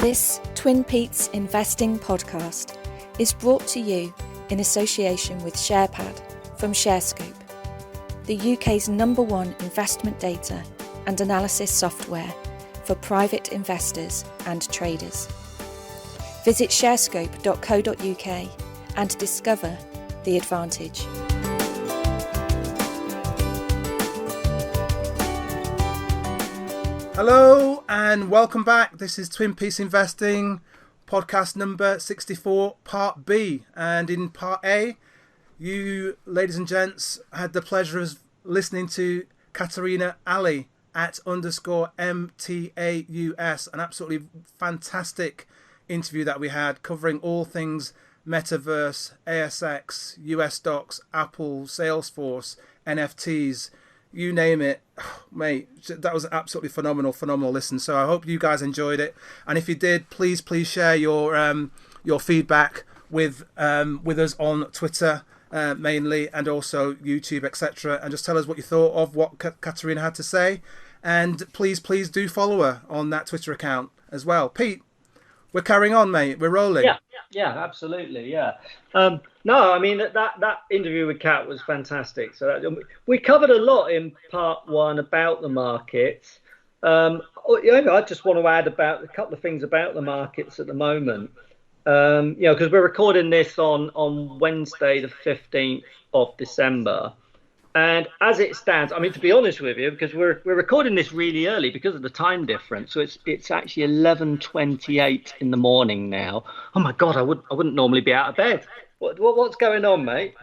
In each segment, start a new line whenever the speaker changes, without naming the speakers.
This TwinPetes Investing podcast is brought to you in association with SharePad from ShareScope, the UK's #1 investment data and analysis software for private investors and traders. Visit sharescope.co.uk and discover the advantage.
Hello and welcome back. This is TwinPetes Investing, podcast number 64, part B. And in part A, you, ladies and gents, had the pleasure of listening to Katerina Ali at _MTAUS, an absolutely fantastic interview that we had covering all things metaverse, ASX, US stocks, Apple, Salesforce, NFTs, you name it. Oh, mate, that was an absolutely phenomenal listen. So I hope you guys enjoyed it, and if you did, please share your feedback with us on Twitter mainly, and also YouTube, etc., and just tell us what you thought of what Katerina had to say. And please do follow her on that Twitter account as well. Pete, we're carrying on, mate. We're rolling.
Yeah, absolutely. Yeah. No, I mean that interview with Kat was fantastic. So we covered a lot in part one about the markets. I just want to add about a couple of things about the markets at the moment. Because we're recording this on Wednesday, the 15th of December. And as it stands, I mean, to be honest with you, because we're recording this really early because of the time difference, so it's actually 11:28 in the morning now. Oh my God, I wouldn't normally be out of bed. What's going on, mate?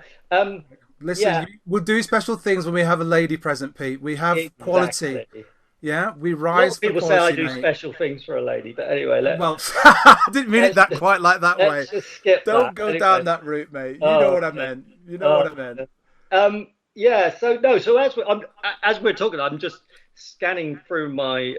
Listen, we'll do special things when we have a lady present, Pete. We have quality. Yeah, we rise for quality.
People say I do special things for a lady, but anyway.
I didn't mean it quite like that way.
Let's just skip
Don't go down that route, mate. You know what I meant. You know what I meant.
Yeah, so as we're talking, I'm just scanning through my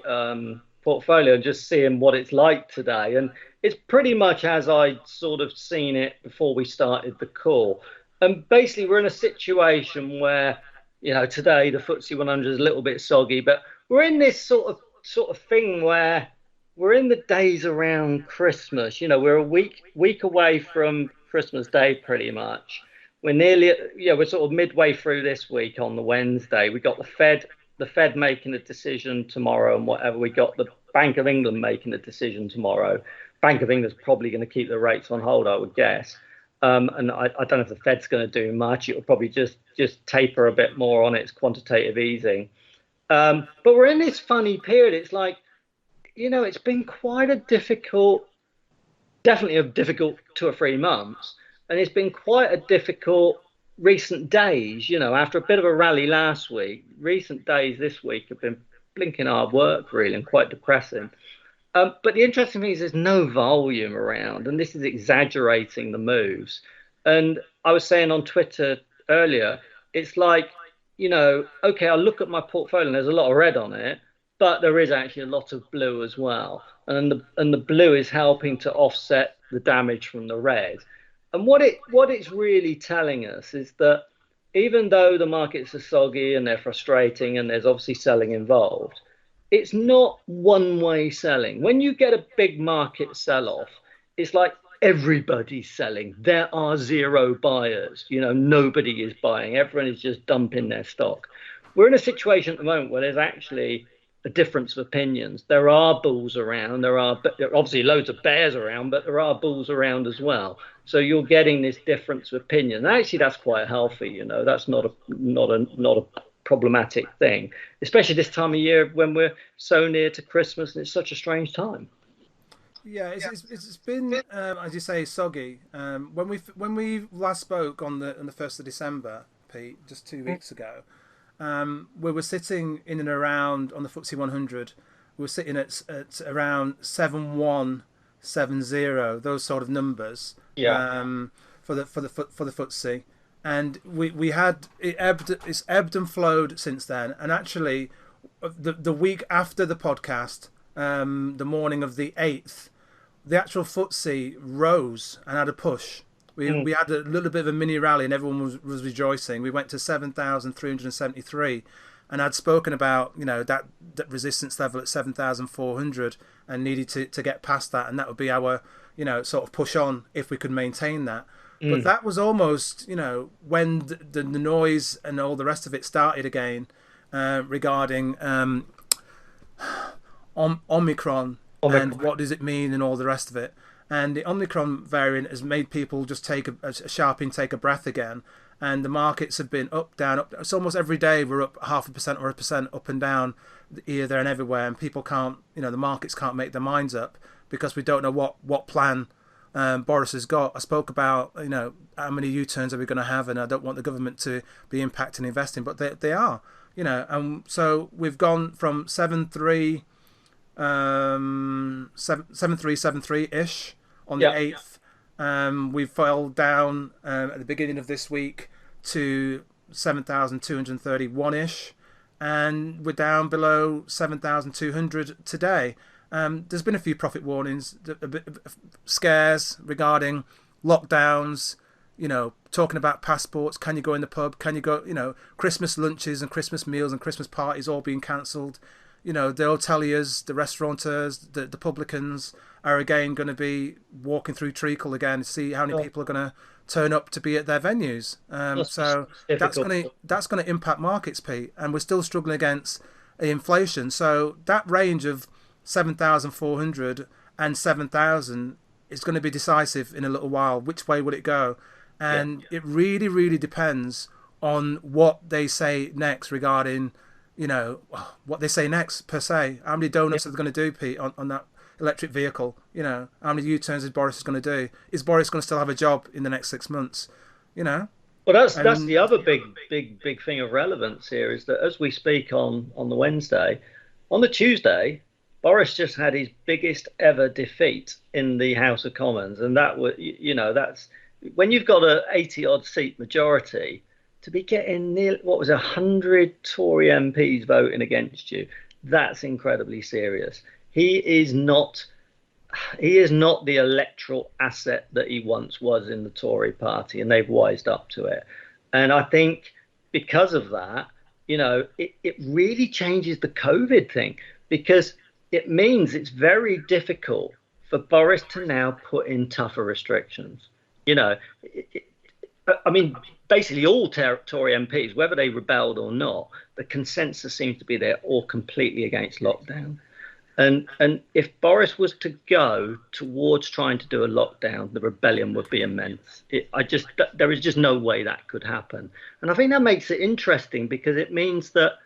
portfolio and just seeing what it's like today, and it's pretty much as I'd sort of seen it before we started the call. And basically, we're in a situation where, today the FTSE 100 is a little bit soggy, but we're in this sort of thing where we're in the days around Christmas. We're a week away from Christmas Day, pretty much. We're sort of midway through this week on the Wednesday. We got the Fed making a decision tomorrow and whatever. We got the Bank of England making a decision tomorrow. Bank of England's probably going to keep the rates on hold, I would guess. And I don't know if the Fed's going to do much. It will probably just taper a bit more on its quantitative easing. But we're in this funny period. It's like, it's been quite definitely a difficult 2 or 3 months. And it's been quite a difficult recent days, after a bit of a rally last week. Recent days this week have been blinking hard work, really, and quite depressing. But the interesting thing is there's no volume around, and this is exaggerating the moves. And I was saying on Twitter earlier, it's like, okay, I'll look at my portfolio and there's a lot of red on it, but there is actually a lot of blue as well. And the blue is helping to offset the damage from the red. And what it's really telling us is that even though the markets are soggy and they're frustrating and there's obviously selling involved, it's not one-way selling. When you get a big market sell-off, it's like everybody's selling. There are zero buyers. Nobody is buying. Everyone is just dumping their stock. We're in a situation at the moment where there's actually a difference of opinions. There are bulls around. There are obviously loads of bears around, but there are bulls around as well. So you're getting this difference of opinion. And actually, that's quite healthy. That's not a problematic thing, especially this time of year when we're so near to Christmas and it's such a strange time.
Yeah, it's been as you say, soggy. When we last spoke on the 1st of December, Pete, just 2 weeks ago. We were sitting in and around on the FTSE 100. We were sitting at around 7170, those sort of numbers. Yeah. For the FTSE, and we had it's ebbed and flowed since then. And actually, the week after the podcast, the morning of the 8th, the actual FTSE rose and had a push. We had a little bit of a mini rally and everyone was rejoicing. We went to 7,373, and I'd spoken about, you know, that resistance level at 7,400 and needed to get past that, and that would be our, you know, sort of push on if we could maintain that. But that was almost, you know, when the noise and all the rest of it started again, regarding Omicron and what does it mean and all the rest of it. And the Omicron variant has made people just take a sharp intake of breath again. And the markets have been up, down, up. It's almost every day we're up 0.5% or 1% up and down here, there, and everywhere. And people can't, you know, the markets can't make their minds up because we don't know what plan Boris has got. I spoke about, you know, how many U-turns are we going to have, and I don't want the government to be impacting investing, but they are, you know. And so we've gone from 7373 ish on the 8th. We fell down at the beginning of this week to 7,231 ish, and we're down below 7,200 today. There's been a few profit warnings, a bit of scares regarding lockdowns, you know, talking about passports. Can you go in the pub? Can you go, you know, Christmas lunches and Christmas meals and Christmas parties all being cancelled. You know, the hoteliers, the restaurateurs, the publicans are again going to be walking through treacle again to see how many people are going to turn up to be at their venues. So that's going to impact markets, Pete, and we're still struggling against inflation. So that range of 7,400 and 7,000 is going to be decisive in a little while. Which way will it go? And it really, really depends on what they say next regarding, you know, what they say next per se. How many donuts are they going to do, Pete, on that electric vehicle? You know, how many U-turns is Boris going to do? Is Boris going to still have a job in the next 6 months? You know.
Well, that's the other big thing of relevance here is that as we speak on the Wednesday, on the Tuesday, Boris just had his biggest ever defeat in the House of Commons, and that was, you know, that's when you've got a 80-odd seat majority, to be getting near 100 Tory MPs voting against you, that's incredibly serious. He is not the electoral asset that he once was in the Tory party, and they've wised up to it. And I think because of that, you know, it really changes the COVID thing, because it means it's very difficult for Boris to now put in tougher restrictions. You know, I mean, basically all Tory MPs, whether they rebelled or not, the consensus seems to be they're all completely against lockdown. And if Boris was to go towards trying to do a lockdown, the rebellion would be immense. There is just no way that could happen. And I think that makes it interesting, because it means that,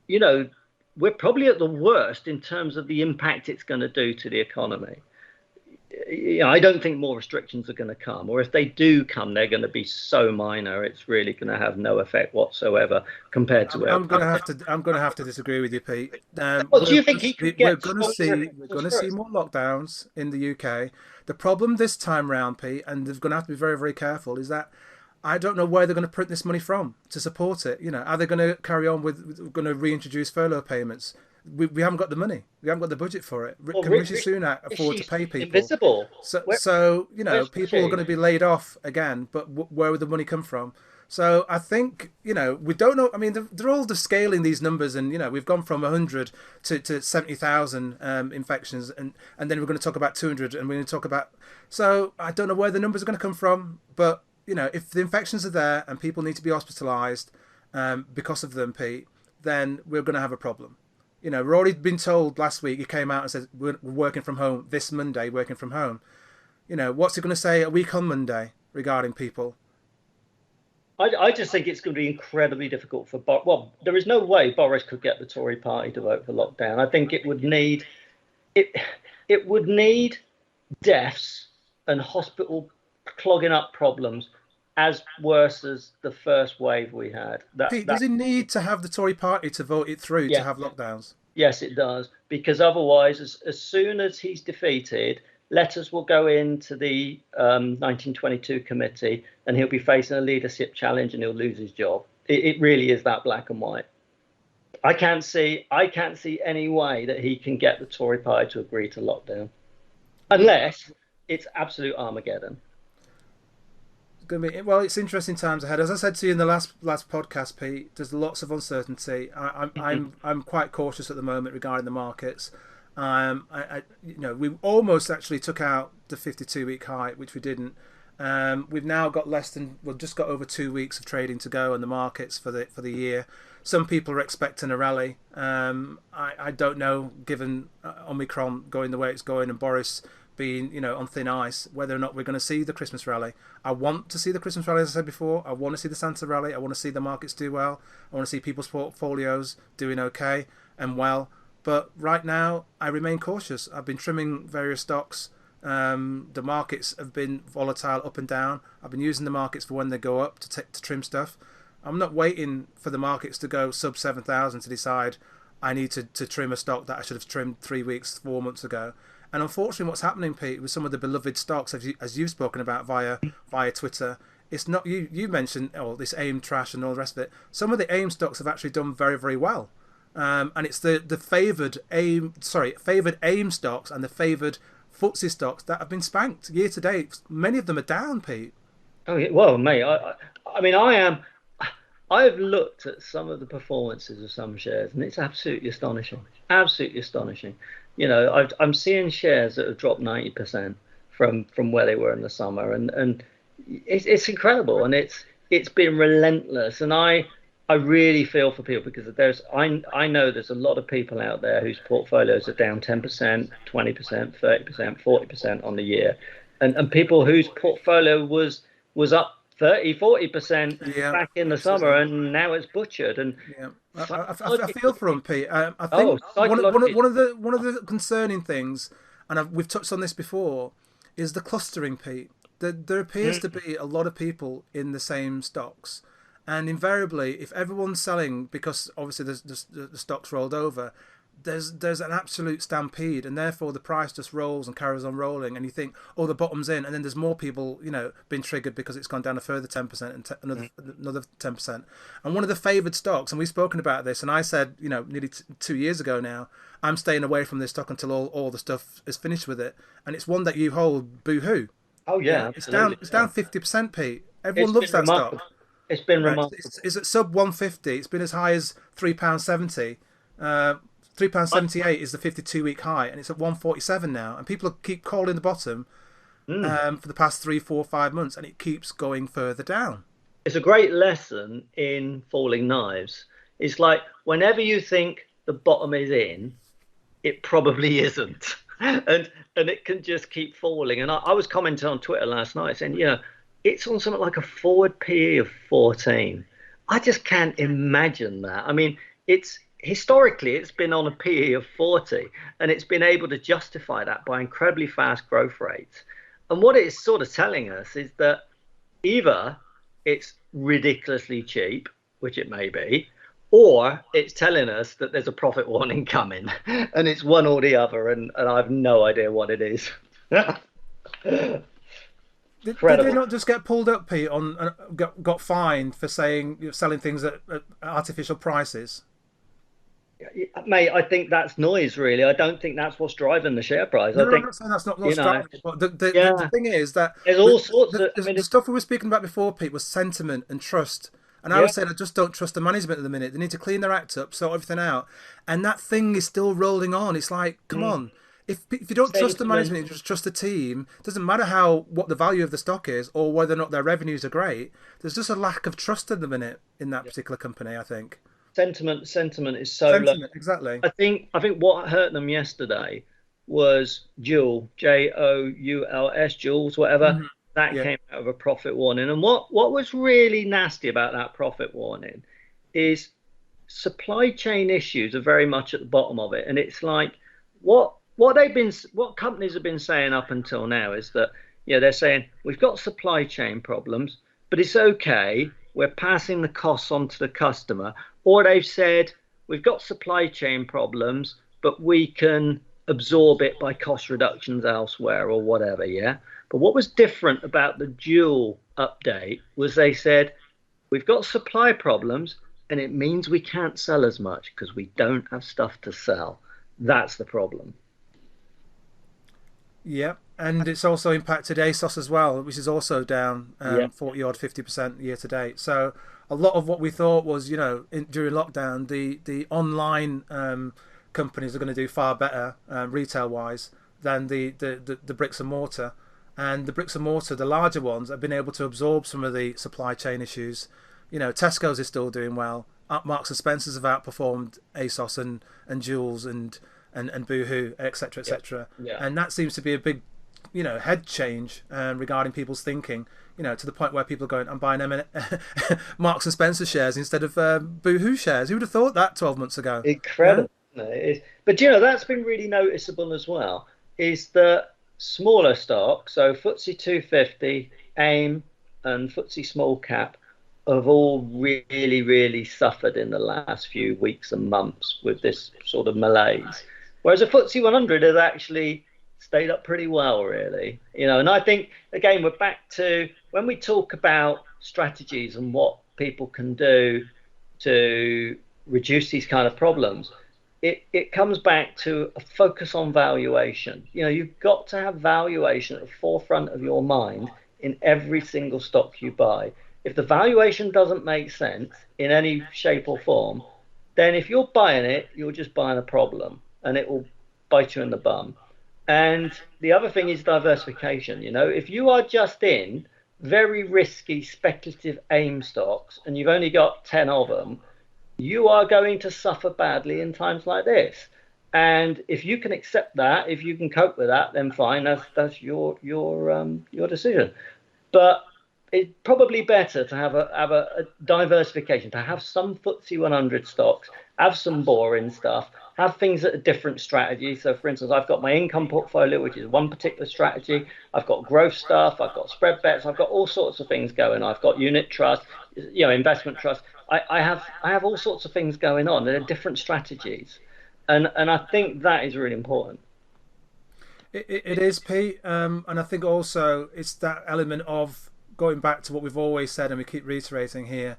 you know, we're probably at the worst in terms of the impact it's going to do to the economy. You know, I don't think more restrictions are going to come, or if they do come, they're going to be so minor. It's really going to have no effect whatsoever compared to.
I'm going to have to disagree with you, Pete.
Do you think he could get?
We're going to see more lockdowns in the UK. The problem this time round, Pete, and they're going to have to be very, very careful, is that I don't know where they're going to print this money from to support it. You know, are they going to carry on with going to reintroduce furlough payments? We haven't got the money. We haven't got the budget for it. Can Rishi Sunak afford to pay people?
Invisible.
So you know, people are going to be laid off again. But where would the money come from? So I think, you know, we don't know. I mean, they're all just scaling these numbers, and you know, we've gone from 100 to 70,000 infections, and then we're going to talk about 200, and we're going to talk about. So I don't know where the numbers are going to come from, but you know, if the infections are there and people need to be hospitalised because of them, Pete, then we're going to have a problem. You know, we're already been told last week, he came out and said, we're working from home this Monday, working from home. You know, what's he going to say a week on Monday regarding people?
I just think it's going to be incredibly difficult for Boris. Well, there is no way Boris could get the Tory party to vote for lockdown. I think it would need deaths and hospital clogging up problems as worse as the first wave we had.
Pete, does it need to have the Tory party to vote it through to have lockdowns?
Yes, it does. Because otherwise, as soon as he's defeated, letters will go into the 1922 committee, and he'll be facing a leadership challenge and he'll lose his job. It really is that black and white. I can't see any way that he can get the Tory party to agree to lockdown, unless it's absolute Armageddon.
Gonna be well. It's interesting times ahead. As I said to you in the last podcast, Pete, there's lots of uncertainty. I'm quite cautious at the moment regarding the markets. We almost actually took out the 52-week high, which we didn't. We've now got just got over 2 weeks of trading to go on the markets for the year. Some people are expecting a rally. I don't know, given Omicron going the way it's going and Boris being on thin ice, whether or not we're going to see the Christmas rally. I want to see the Christmas rally, as I said before. I want to see the Santa rally. I want to see the markets do well. I want to see people's portfolios doing okay and well. But right now, I remain cautious. I've been trimming various stocks. The markets have been volatile up and down. I've been using the markets for when they go up to trim stuff. I'm not waiting for the markets to go sub 7,000 to decide I need to trim a stock that I should have trimmed 3 weeks, 4 months ago. And unfortunately, what's happening, Pete, with some of the beloved stocks, as you've spoken about via Twitter, it's not you mentioned this AIM trash and all the rest of it. Some of the AIM stocks have actually done very, very well, and it's the favoured AIM stocks and the favoured FTSE stocks that have been spanked year to date. Many of them are down, Pete.
Oh yeah, well, mate, I mean, I've looked at some of the performances of some shares, and it's absolutely astonishing. Absolutely astonishing. I'm seeing shares that have dropped 90% from where they were in the summer, and it's incredible, and it's been relentless. And I really feel for people, because I know there's a lot of people out there whose portfolios are down 10%, 20%, 30%, 40% on the year, and people whose portfolio was up 30-40% back in the summer, and now it's butchered. And
I feel for them, Pete. I think one of the concerning things, and we've touched on this before, is the clustering, Pete. There appears to be a lot of people in the same stocks, and invariably, if everyone's selling because obviously the stock's rolled over, there's an absolute stampede, and therefore the price just rolls and carries on rolling, and you think, oh, the bottom's in, and then there's more people being triggered because it's gone down a further 10% and another 10%. And one of the favoured stocks, and we've spoken about this, and I said nearly 2 years ago now, I'm staying away from this stock until all the stuff is finished with it, and it's one that you hold, BOOHOO.
Oh yeah,
it's down 50%, Pete. Everyone loves that stock.
It's been remarkable.
It's at sub 150. It's been as high as £3.70. £3.78 is the 52-week high, and it's at 147 now. And people keep calling the bottom for the past 3, 4, 5 months, and it keeps going further down.
It's a great lesson in falling knives. It's like whenever you think the bottom is in, it probably isn't, and it can just keep falling. And I was commenting on Twitter last night saying, it's on something like a forward PE of 14. I just can't imagine that. I mean, historically, it's been on a PE of 40, and it's been able to justify that by incredibly fast growth rates. And what it's sort of telling us is that either it's ridiculously cheap, which it may be, or it's telling us that there's a profit warning coming, and it's one or the other, and I have no idea what it is.
Did they not just get pulled up, Pete, got fined for saying selling things at artificial prices?
Mate, I think that's noise, really. I don't think that's what's driving the share price.
I'm not saying that's not what's driving it, but the thing is that
there's all sorts of...
the stuff we were speaking about before, Pete, was sentiment and trust. And I was saying I just don't trust the management at the minute. They need to clean their act up, sort everything out. And that thing is still rolling on. It's like, come on. If you don't trust the management, you just trust the team, it doesn't matter what the value of the stock is or whether or not their revenues are great. There's just a lack of trust at the minute in that particular company, I think.
Sentiment is so low.
Exactly.
I think what hurt them yesterday was JOUL, JOULS, JOULES, whatever. That came out of a profit warning. And what was really nasty about that profit warning is supply chain issues are very much at the bottom of it. And it's like what companies have been saying up until now is that they're saying we've got supply chain problems, but it's okay. We're passing the costs on to the customer. Or they've said, we've got supply chain problems, but we can absorb it by cost reductions elsewhere or whatever, yeah? But what was different about the JOUL update was they said, we've got supply problems, and it means we can't sell as much because we don't have stuff to sell. That's the problem.
Yeah, and it's also impacted ASOS as well, which is also down
Yeah.
40 odd 50% year to date. So a lot of what we thought was, during lockdown, the online companies are going to do far better retail wise than the bricks and mortar. And the bricks and mortar, the larger ones, have been able to absorb some of the supply chain issues. Tesco's is still doing well. Marks and Spencer's have outperformed ASOS and JOULES and BOOHOO, etc., etc.
Yeah.
And that seems to be a big, head change regarding people's thinking. To the point where people are going, I'm buying Marks and Spencer shares instead of BOOHOO shares. Who would have thought that 12 months ago?
Incredible. Yeah? It is. But that's been really noticeable as well, is that smaller stocks, so FTSE 250, AIM, and FTSE small cap, have all really, really suffered in the last few weeks and months with this sort of malaise. Whereas a FTSE 100 has actually stayed up pretty well, really. And I think, again, we're back to when we talk about strategies and what people can do to reduce these kind of problems, it comes back to a focus on valuation. You've got to have valuation at the forefront of your mind in every single stock you buy. If the valuation doesn't make sense in any shape or form, then if you're buying it, you're just buying a problem, and it will bite you in the bum. And the other thing is diversification. If you are just in very risky speculative AIM stocks and you've only got 10 of them, you are going to suffer badly in times like this. And if you can accept that, if you can cope with that, then fine. That's your decision. But it's probably better to have a diversification, to have some FTSE 100 stocks, have some boring stuff, have things that are different strategies. So, for instance, I've got my income portfolio, which is one particular strategy. I've got growth stuff. I've got spread bets. I've got all sorts of things going on. I've got unit trust, investment trust. I have all sorts of things going on. They're different strategies, and I think that is really important.
It is, Pete, and I think also it's that element of going back to what we've always said, and we keep reiterating here: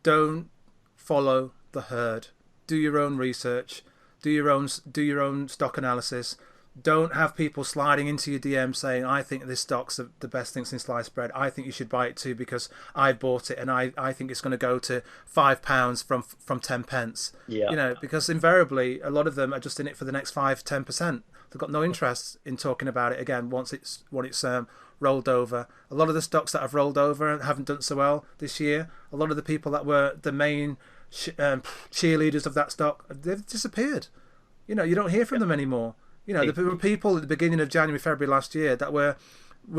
don't follow the herd. Do your own research. Do your own stock analysis. Don't have people sliding into your DM saying, I think this stock's the best thing since sliced bread. I think you should buy it too because I bought it and I think it's going to go to £5 from 10 pence.
Yeah.
Because invariably a lot of them are just in it for the next 5-10%. They've got no interest in talking about it again once it's rolled over. A lot of the stocks that have rolled over and haven't done so well this year, a lot of the people that were the main cheerleaders of that stock, they've disappeared. You don't hear from them anymore. There were people at the beginning of January, February last year that were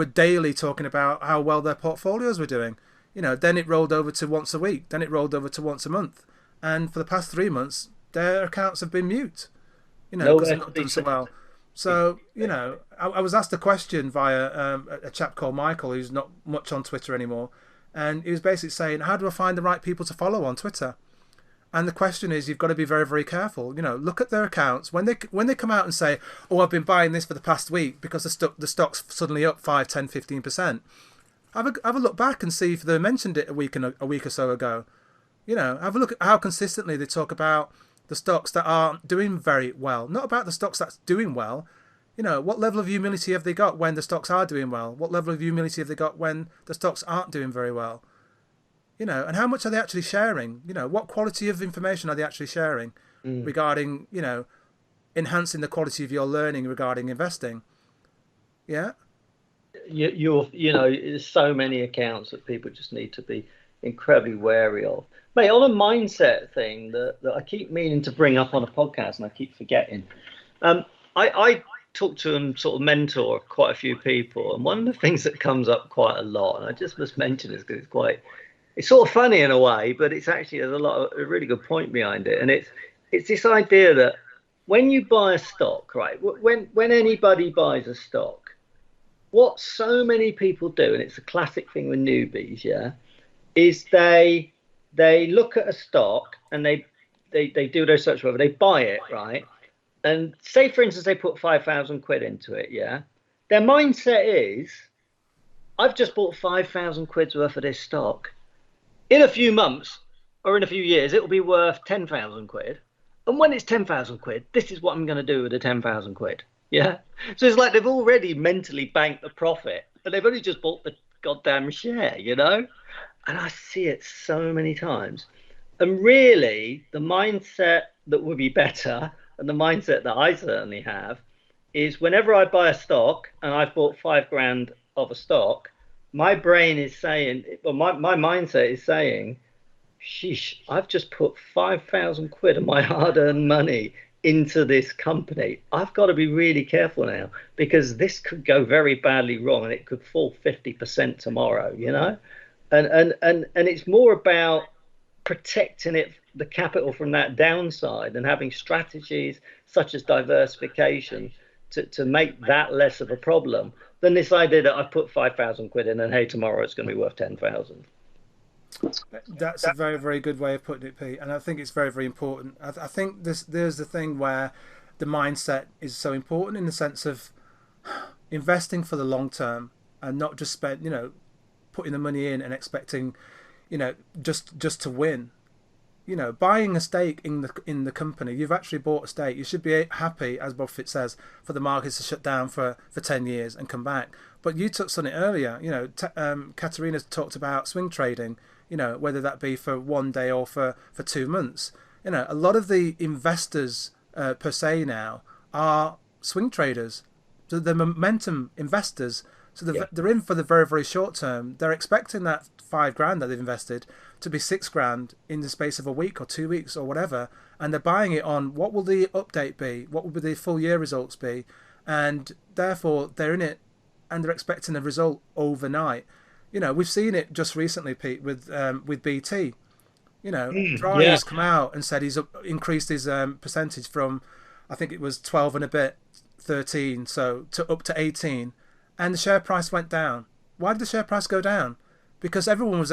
daily talking about how well their portfolios were doing. Then it rolled over to once a week. Then it rolled over to once a month. And for the past 3 months, their accounts have been mute. Because they've not done so well. So, I was asked a question via a chap called Michael, who's not much on Twitter anymore. And he was basically saying, how do I find the right people to follow on Twitter? And the question is, you've got to be very, very careful. Look at their accounts. When they come out and say, oh, I've been buying this for the past week because the stock's suddenly up 5, 10, 15%. Have a look back and see if they mentioned it a week or so ago. Have a look at how consistently they talk about the stocks that aren't doing very well. Not about the stocks that's doing well. What level of humility have they got when the stocks are doing well? What level of humility have they got when the stocks aren't doing very well? And how much are they actually sharing? What quality of information are they actually sharing regarding, enhancing the quality of your learning regarding investing? Yeah.
There's so many accounts that people just need to be incredibly wary of. Mate, on a mindset thing that I keep meaning to bring up on a podcast and I keep forgetting. I talk to and sort of mentor quite a few people, and one of the things that comes up quite a lot, and I just must mention this because it's sort of funny in a way, but it's actually there's a really good point behind it, and it's this idea that when you buy a stock, right? When anybody buys a stock, what so many people do, and it's a classic thing with newbies, yeah, is they look at a stock and they do their search, whatever, they buy it, right? And say, for instance, they put 5,000 quid into it, yeah? Their mindset is, I've just bought 5,000 quid's worth of this stock. In a few months or in a few years, it will be worth 10,000 quid. And when it's 10,000 quid, this is what I'm going to do with the 10,000 quid. Yeah. So it's like they've already mentally banked the profit, but they've only just bought the goddamn share, you know? And I see it so many times. And really, the mindset that would be better, and the mindset that I certainly have, is whenever I buy a stock and I've bought 5 grand of a stock, my brain is saying, well, my mindset is saying, sheesh, I've just put 5,000 quid of my hard earned money into this company. I've got to be really careful now because this could go very badly wrong and it could fall 50% tomorrow, you know? And it's more about protecting it, the capital, from that downside, and having strategies such as diversification to make that less of a problem than this idea that I put 5,000 quid in and hey, tomorrow it's going to be worth 10,000.
That's a very, very good way of putting it, Pete. And I think it's very, very important. I think there's the thing where the mindset is so important in the sense of investing for the long term and not just putting the money in and expecting, just to win. Buying a stake in the company, you've actually bought a stake. You should be happy, as Buffett says, for the markets to shut down for 10 years and come back. But you touched on it earlier. Katerina talked about swing trading. Whether that be for one day or for 2 months. A lot of the investors per se now are swing traders. So they're momentum investors. So they're in for the very, very short term. They're expecting that 5 grand that they've invested to be 6 grand in the space of a week or 2 weeks or whatever. And they're buying it on what will the update be? What will the full year results be? And therefore they're in it and they're expecting a result overnight. We've seen it just recently, Pete, with BT. Dry has come out and said he's increased his percentage from, I think it was 12 and a bit, 13, so to up to 18, and the share price went down. Why did the share price go down? Because everyone was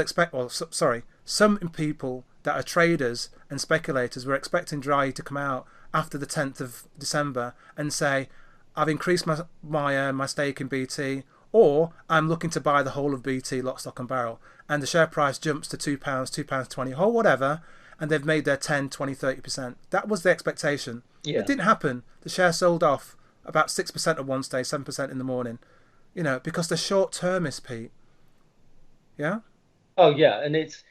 some people that are traders and speculators were expecting Dry to come out after the 10th of December and say, I've increased my stake in BT, or I'm looking to buy the whole of BT, lock, stock and barrel. And the share price jumps to £2, £2.20, or whatever, and they've made their 10, 20, 30%. That was the expectation. Yeah. It didn't happen. The share sold off about 6% at one stage, 7% in the morning, because they're short-termist, Pete. Yeah?
Oh, yeah. And it's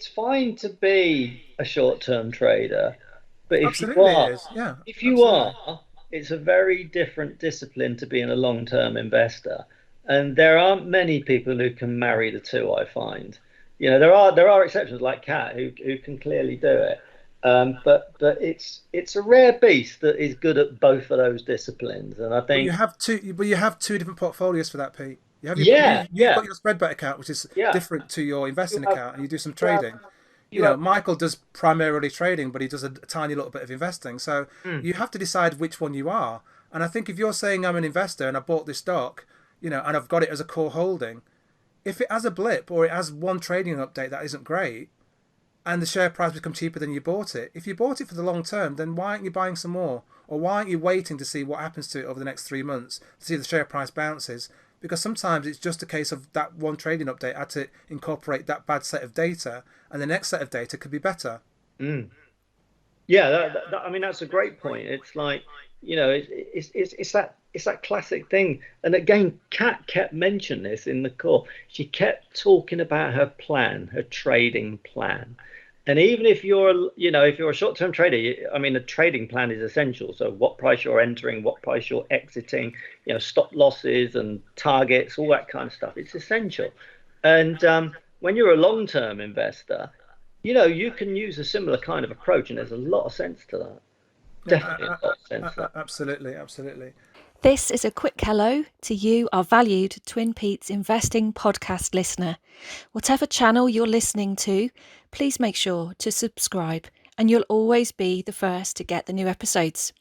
fine to be a short-term trader, but if you are, it's a very different discipline to being a long-term investor, and there aren't many people who can marry the two. I find, there are exceptions like Kat who can clearly do it, but it's a rare beast that is good at both of those disciplines. And I think
you have two different portfolios for that, Pete. You've got your spread bet account, which is different to your investing account, and you do some trading. Michael does primarily trading, but he does a tiny little bit of investing. So you have to decide which one you are. And I think if you're saying I'm an investor and I bought this stock, and I've got it as a core holding, if it has a blip or it has one trading update that isn't great, and the share price becomes cheaper than you bought it, if you bought it for the long term, then why aren't you buying some more? Or why aren't you waiting to see what happens to it over the next 3 months to see if the share price bounces? Because sometimes it's just a case of that one trading update had to incorporate that bad set of data, and the next set of data could be better.
Yeah, I mean, that's a great point. It's like, it's that classic thing. And again, Kat kept mentioning this in the call. She kept talking about her plan, her trading plan. And even if you're a short-term trader, I mean, a trading plan is essential. So what price you're entering, what price you're exiting, stop losses and targets, all that kind of stuff. It's essential. And when you're a long-term investor, you can use a similar kind of approach, and there's a lot of sense to that. Definitely a lot of sense to that.
Absolutely.
This is a quick hello to you, our valued TwinPetes Investing podcast listener. Whatever channel you're listening to, please make sure to subscribe, and you'll always be the first to get the new episodes.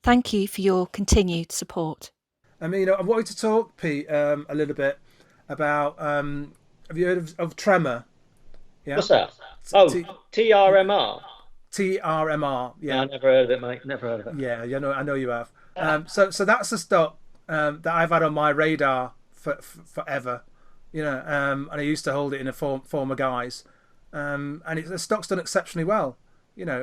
Thank you for your continued support.
I mean, I wanted to talk, Pete, a little bit about, have you heard of TREMOR?
Yeah? What's that? TRMR.
TRMR, yeah.
No, I never heard of it, mate. Never heard of it.
Yeah, I know you have. So that's a stock that I've had on my radar for forever, and I used to hold it in a former guise, and the stock's done exceptionally well.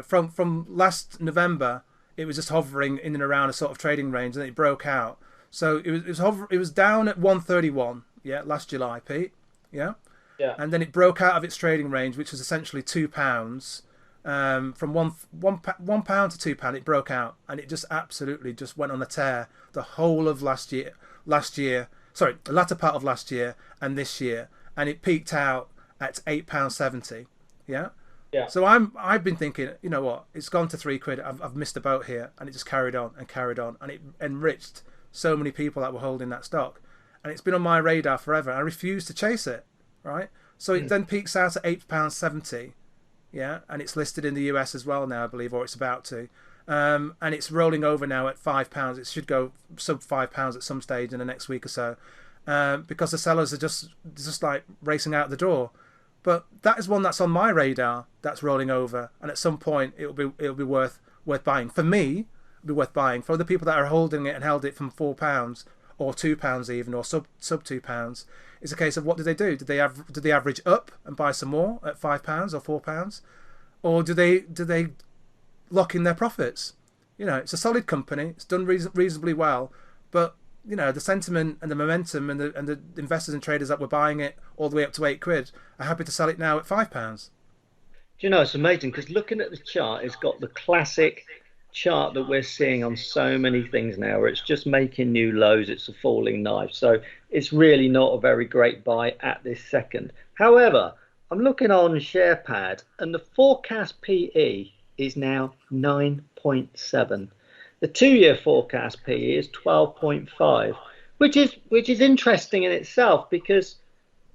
From last November, it was just hovering in and around a sort of trading range, and then it broke out. So it was down at 131, yeah, last July, Pete, yeah,
Yeah.
and then it broke out of its trading range, which was essentially £2. From one pound to £2, it broke out, and it just absolutely just went on a tear the whole of last year, the latter part of last year and this year, and it peaked out at £8.70, yeah.
Yeah.
So I've been thinking, you know what, it's gone to £3. I've missed a boat here, and it just carried on, and it enriched so many people that were holding that stock, and it's been on my radar forever. I refuse to chase it, right? So it then peaks out at £8.70, yeah, and it's listed in the US as well now, I believe, or it's about to, and it's rolling over now at £5. It should go sub £5 at some stage in the next week or so, because the sellers are just like racing out the door. But that is one that's on my radar, that's rolling over, and at some point it'll be worth buying. For me, it'll be worth buying. For other people that are holding it and held it from £4 or £2 even, or sub £2, it's a case of what do they do? Do they average up and buy some more at £5 or £4, or do they lock in their profits? You know, it's a solid company. It's done reasonably well, but you know, the sentiment and the momentum and the investors and traders that were buying it all the way up to £8 are happy to sell it now at £5.
Do you know, it's amazing because looking at the chart, it's got the classic chart that we're seeing on so many things now, where it's just making new lows, it's a falling knife. So it's really not a very great buy at this second. However, I'm looking on SharePad, and the forecast PE is now 9.7. The 2-year forecast PE is 12.5, which is interesting in itself, because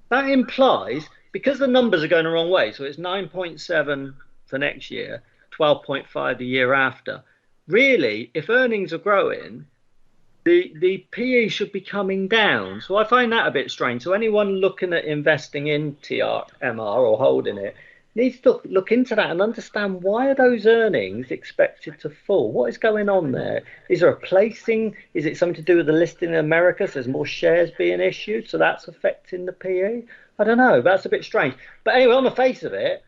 that implies, because the numbers are going the wrong way, so it's 9.7 for next year, 12.5 the year after. Really, if earnings are growing, the PE should be coming down. So I find that a bit strange. So anyone looking at investing in TRMR or holding it needs to look into that and understand, why are those earnings expected to fall? What is going on there? Is there a placing? Is it something to do with the listing in America? So there's more shares being issued, so that's affecting the PE? I don't know. That's a bit strange. But anyway, on the face of it,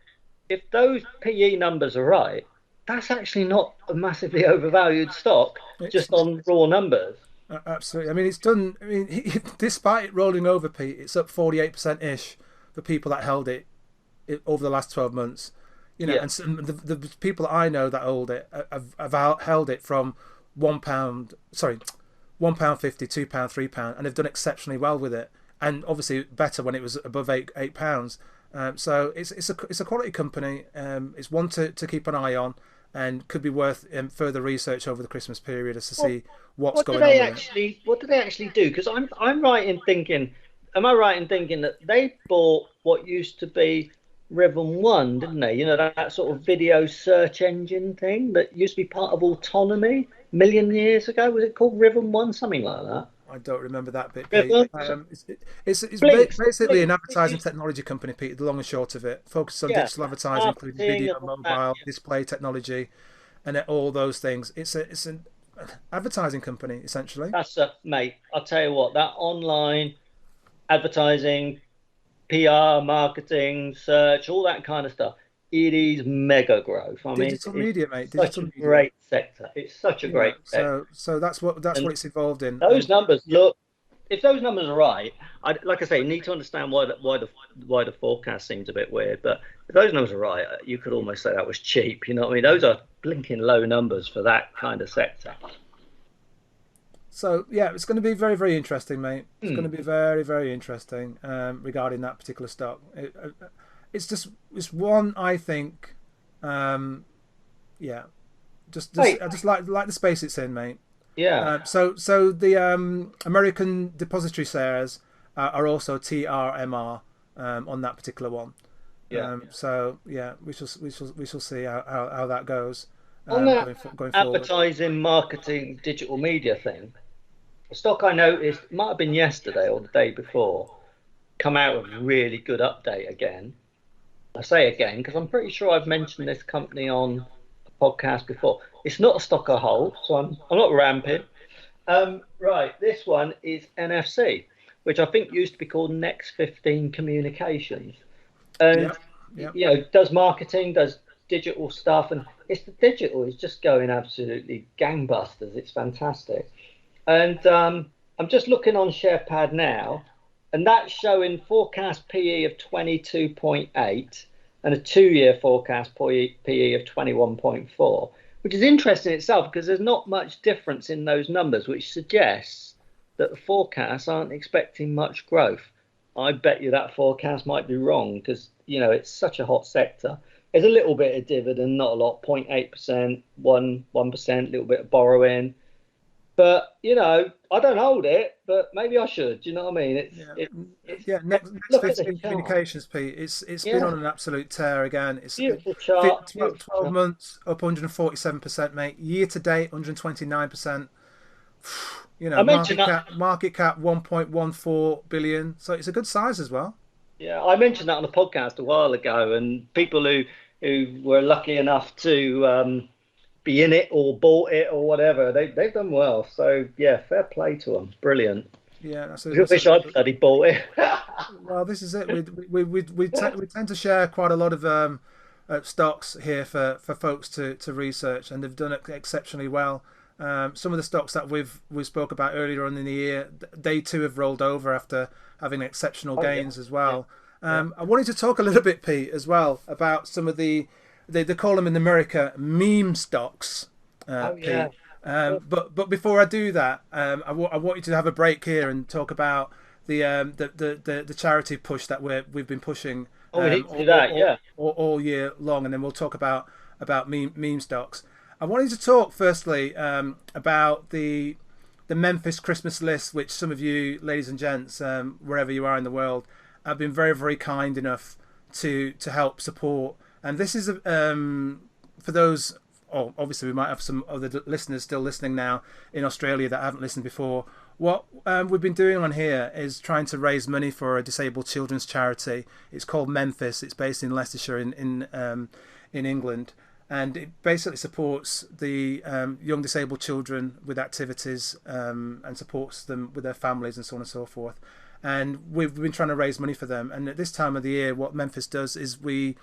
if those PE numbers are right, that's actually not a massively overvalued stock, just on raw numbers.
Absolutely. I mean, it's done. I mean, despite it rolling over, Pete, it's up 48% ish for people that held it over the last 12 months. You know, and the people that I know that hold it have held it from £1, sorry, £1.50, £2, £3, and they've done exceptionally well with it, and obviously better when it was above £8. So it's a quality company. It's one to keep an eye on, and could be worth further research over the Christmas period as to see what's going on.
What do they actually do? Because I'm right in thinking, am I right in thinking that they bought what used to be Ribbon One, didn't they? You know, that sort of video search engine thing that used to be part of Autonomy a million years ago. Was it called Ribbon One, something like that?
I don't remember that bit,
Yeah,
Pete.
well,
It's
Blinks,
basically an
Blinks.
advertising technology company, Pete, the long and short of it. Focuses on digital advertising, including video, mobile, display technology, and all those things. It's an advertising company, essentially.
That's mate, I'll tell you what, that online advertising, PR, marketing, search, all that kind of stuff, it is mega growth. I mean,
Digital media, mate.
Such a great sector. It's such a great sector.
So that's what it's evolved in.
Those numbers, look, if those numbers are right, like I say, you need to understand why the forecast seems a bit weird. But if those numbers are right, you could almost say that was cheap. You know what I mean? Those are blinking low numbers for that kind of sector.
So yeah, it's going to be very, very interesting, mate. It's going to be very, very interesting regarding that particular stock. It's one, I think. I just like the space it's in, mate.
Yeah.
So the American depository shares are also TRMR on that particular one.
Yeah.
So yeah, we shall see how that goes.
On that
going
advertising,
forward.
marketing, digital media thing, a stock I noticed, it might have been yesterday or the day before, come out with a really good update again. I say again because I'm pretty sure I've mentioned this company on a podcast before. It's not a stock I hold, so I'm not ramping. Right, this one is NFC, which I think used to be called Next 15 Communications, and you know, does marketing, does digital stuff, and the digital is just going absolutely gangbusters. It's fantastic. And I'm just looking on SharePad now, and that's showing forecast PE of 22.8 and a 2-year forecast PE of 21.4, which is interesting in itself because there's not much difference in those numbers, which suggests that the forecasts aren't expecting much growth. I bet you that forecast might be wrong because, it's such a hot sector. There's a little bit of dividend, not a lot, 0.8%, 1%, a little bit of borrowing. But, I don't hold it, but maybe I should. Do you know what I mean?
Next 15 communications, Pete. It's been on an absolute tear again. It's
beautiful chart.
12 months up 147%, mate. Year to date, 129%. Market cap 1.14 billion. So it's a good size as well.
Yeah, I mentioned that on the podcast a while ago, and people who were lucky enough to be in it or bought it or whatever, they've done well. So yeah, fair play to them. Brilliant.
Yeah,
I wish I'd bloody bought it.
Well, this is it. We tend to share quite a lot of stocks here for folks to research, and they've done it exceptionally well. Some of the stocks that we spoke about earlier on in the year, they too have rolled over after having exceptional gains as well. I wanted to talk a little bit, Pete, as well about some of they call them in America meme stocks, Pete. But before I do that, I want you to have a break here and talk about the charity push that we've been pushing all year long, and then we'll talk about meme stocks. I wanted to talk firstly about the Memphis Christmas list, which some of you, ladies and gents, wherever you are in the world, have been very, very kind enough to help support. And this is for those. Oh, obviously, we might have some other listeners still listening now in Australia that haven't listened before. What we've been doing on here is trying to raise money for a disabled children's charity. It's called Memphis. It's based in Leicestershire in England. And it basically supports the young disabled children with activities and supports them with their families and so on and so forth. And we've been trying to raise money for them. And at this time of the year, what Memphis does is we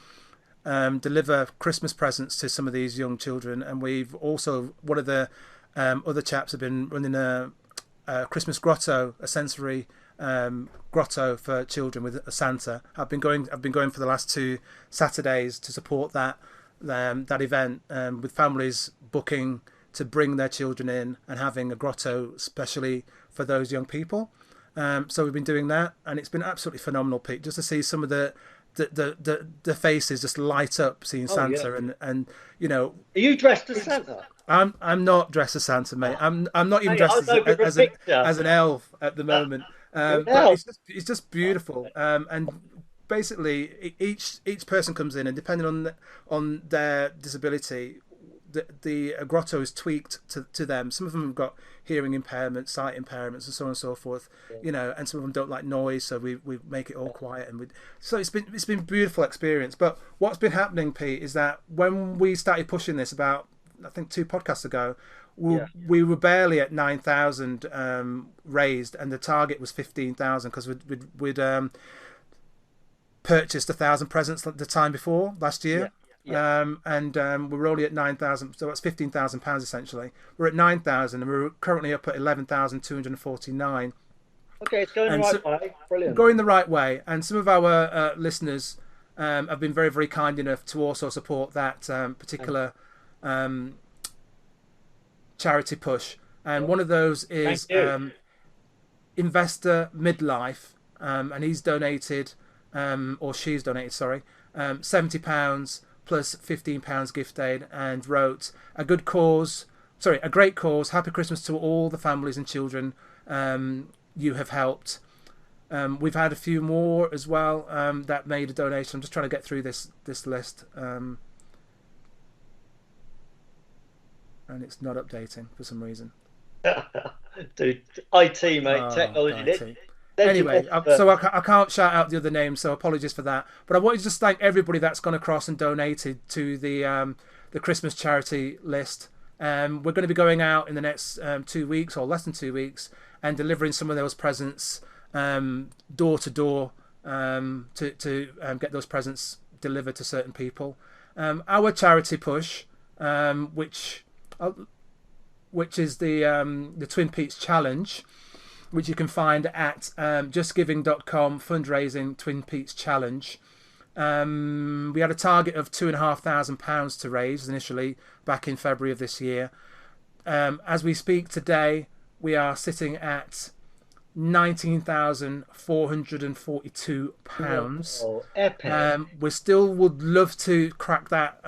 deliver Christmas presents to some of these young children. And we've also, one of the other chaps have been running a Christmas grotto, a sensory grotto for children with a Santa. I've been going for the last 2 Saturdays to support that event, with families booking to bring their children in and having a grotto especially for those young people. So we've been doing that, and it's been absolutely phenomenal, Pete, just to see some of the faces just light up seeing Santa. And are
you dressed as Santa?
I'm not dressed as Santa, mate. I'm not even dressed as an elf at the moment. But it's just beautiful. And basically, each person comes in, and depending on their disability, the grotto is tweaked to them. Some of them have got hearing impairments, sight impairments, and so on and so forth. And some of them don't like noise, so we make it all quiet. So it's been a beautiful experience. But what's been happening, Pete, is that when we started pushing this about, I think 2 podcasts ago, we were barely at 9,000 raised, and the target was 15,000 because we'd purchased 1,000 presents the time before last year. And we were only at 9,000, so that's £15,000 essentially. We're at 9,000, and we're currently up at 11,249.
Okay, it's going the right way. Brilliant.
Going the right way, and some of our listeners have been very, very kind enough to also support that particular charity push. And one of those is Investor Midlife, and he's donated, or she's donated, sorry, £70 plus £15 gift aid, and wrote a great cause, happy Christmas to all the families and children you have helped. We've had a few more as well that made a donation. I'm just trying to get through this list, and it's not updating for some reason.
Dude, IT, mate, technology.
IT. Anyway, so I can't shout out the other names, so apologies for that. But I wanted to just thank everybody that's gone across and donated to the Christmas charity list. We're going to be going out in the next 2 weeks, or less than 2 weeks, and delivering some of those presents door to door to get those presents delivered to certain people. Our charity push, which is the TwinPetes Challenge, which you can find at justgiving.com, fundraising TwinPetes Challenge. We had a target of £2,500 to raise initially back in February of this year. As we speak today, we are sitting at £19,442.
Oh, epic.
We still would love to crack that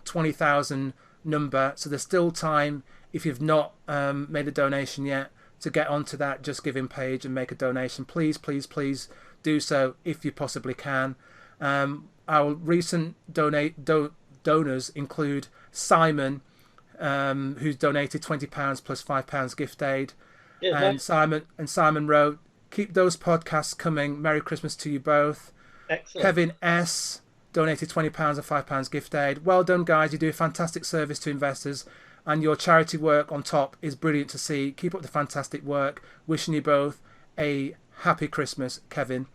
20,000 number, so there's still time if you've not made a donation yet to get onto that Just Giving page and make a donation. Please do so if you possibly can. Our recent donors include Simon, who's donated £20 plus £5 gift aid.
Yes,
and Simon wrote, "Keep those podcasts coming. Merry Christmas to you both."
excellent.
Kevin S donated £20 and £5 gift aid. Well done, guys. You do a fantastic service to investors, and your charity work on top is brilliant to see. Keep up the fantastic work. Wishing you both a happy Christmas, Kevin.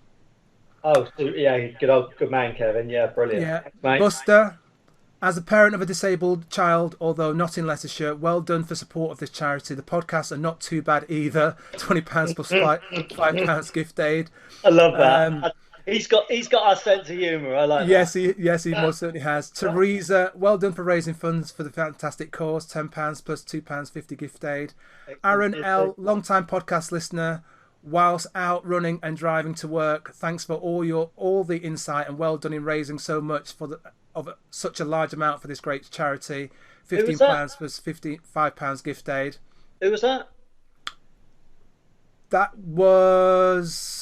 Oh, yeah, good man, Kevin. Yeah, brilliant.
Yeah,
Thanks,
Buster. As a parent of a disabled child, although not in Leicestershire, well done for support of this charity. The podcasts are not too bad either. £20 plus £5 gift aid.
I love that. He's got our sense of humour. I like
that.
Yes,
he most certainly has. Teresa, well done for raising funds for the fantastic cause. £10 plus £2.50 gift aid. Aaron L, long-time podcast listener, whilst out running and driving to work. Thanks for all the insight and well done in raising so much of such a large amount for this great charity. £15 plus £5 gift aid.
Who was that?
That was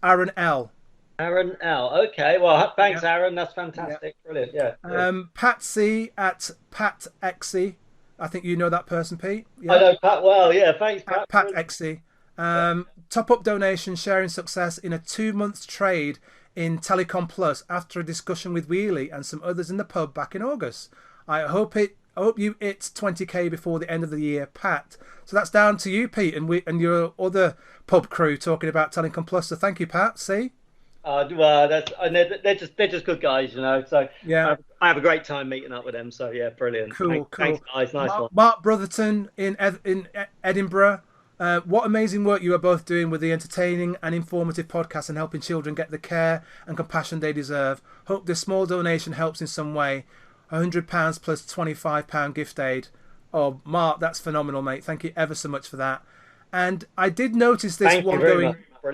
Aaron L.
Aaron L. Okay, well, thanks, Aaron. That's fantastic. Yeah. Brilliant. Yeah.
Pat C at Pat Xy. I think you know that person, Pete. Yeah.
I know Pat well. Yeah, thanks, Pat.
Pat Xy. Top up donation, sharing success in a 2-month trade in Telecom Plus after a discussion with Wheelie and some others in the pub back in August. I hope you hit 20k before the end of the year, Pat. So that's down to you, Pete, and your other pub crew talking about Telecom Plus. So thank you, Pat. See.
Well, they're just good guys, you know. So
yeah,
I have a great time meeting up with them. So yeah, brilliant.
Cool.
Thanks, guys. Nice one.
Mark Brotherton in Edinburgh. What amazing work you are both doing with the entertaining and informative podcast and helping children get the care and compassion they deserve. Hope this small donation helps in some way. £100 plus £25 gift aid. Oh, Mark, that's phenomenal, mate. Thank you ever so much for that. And I did notice this one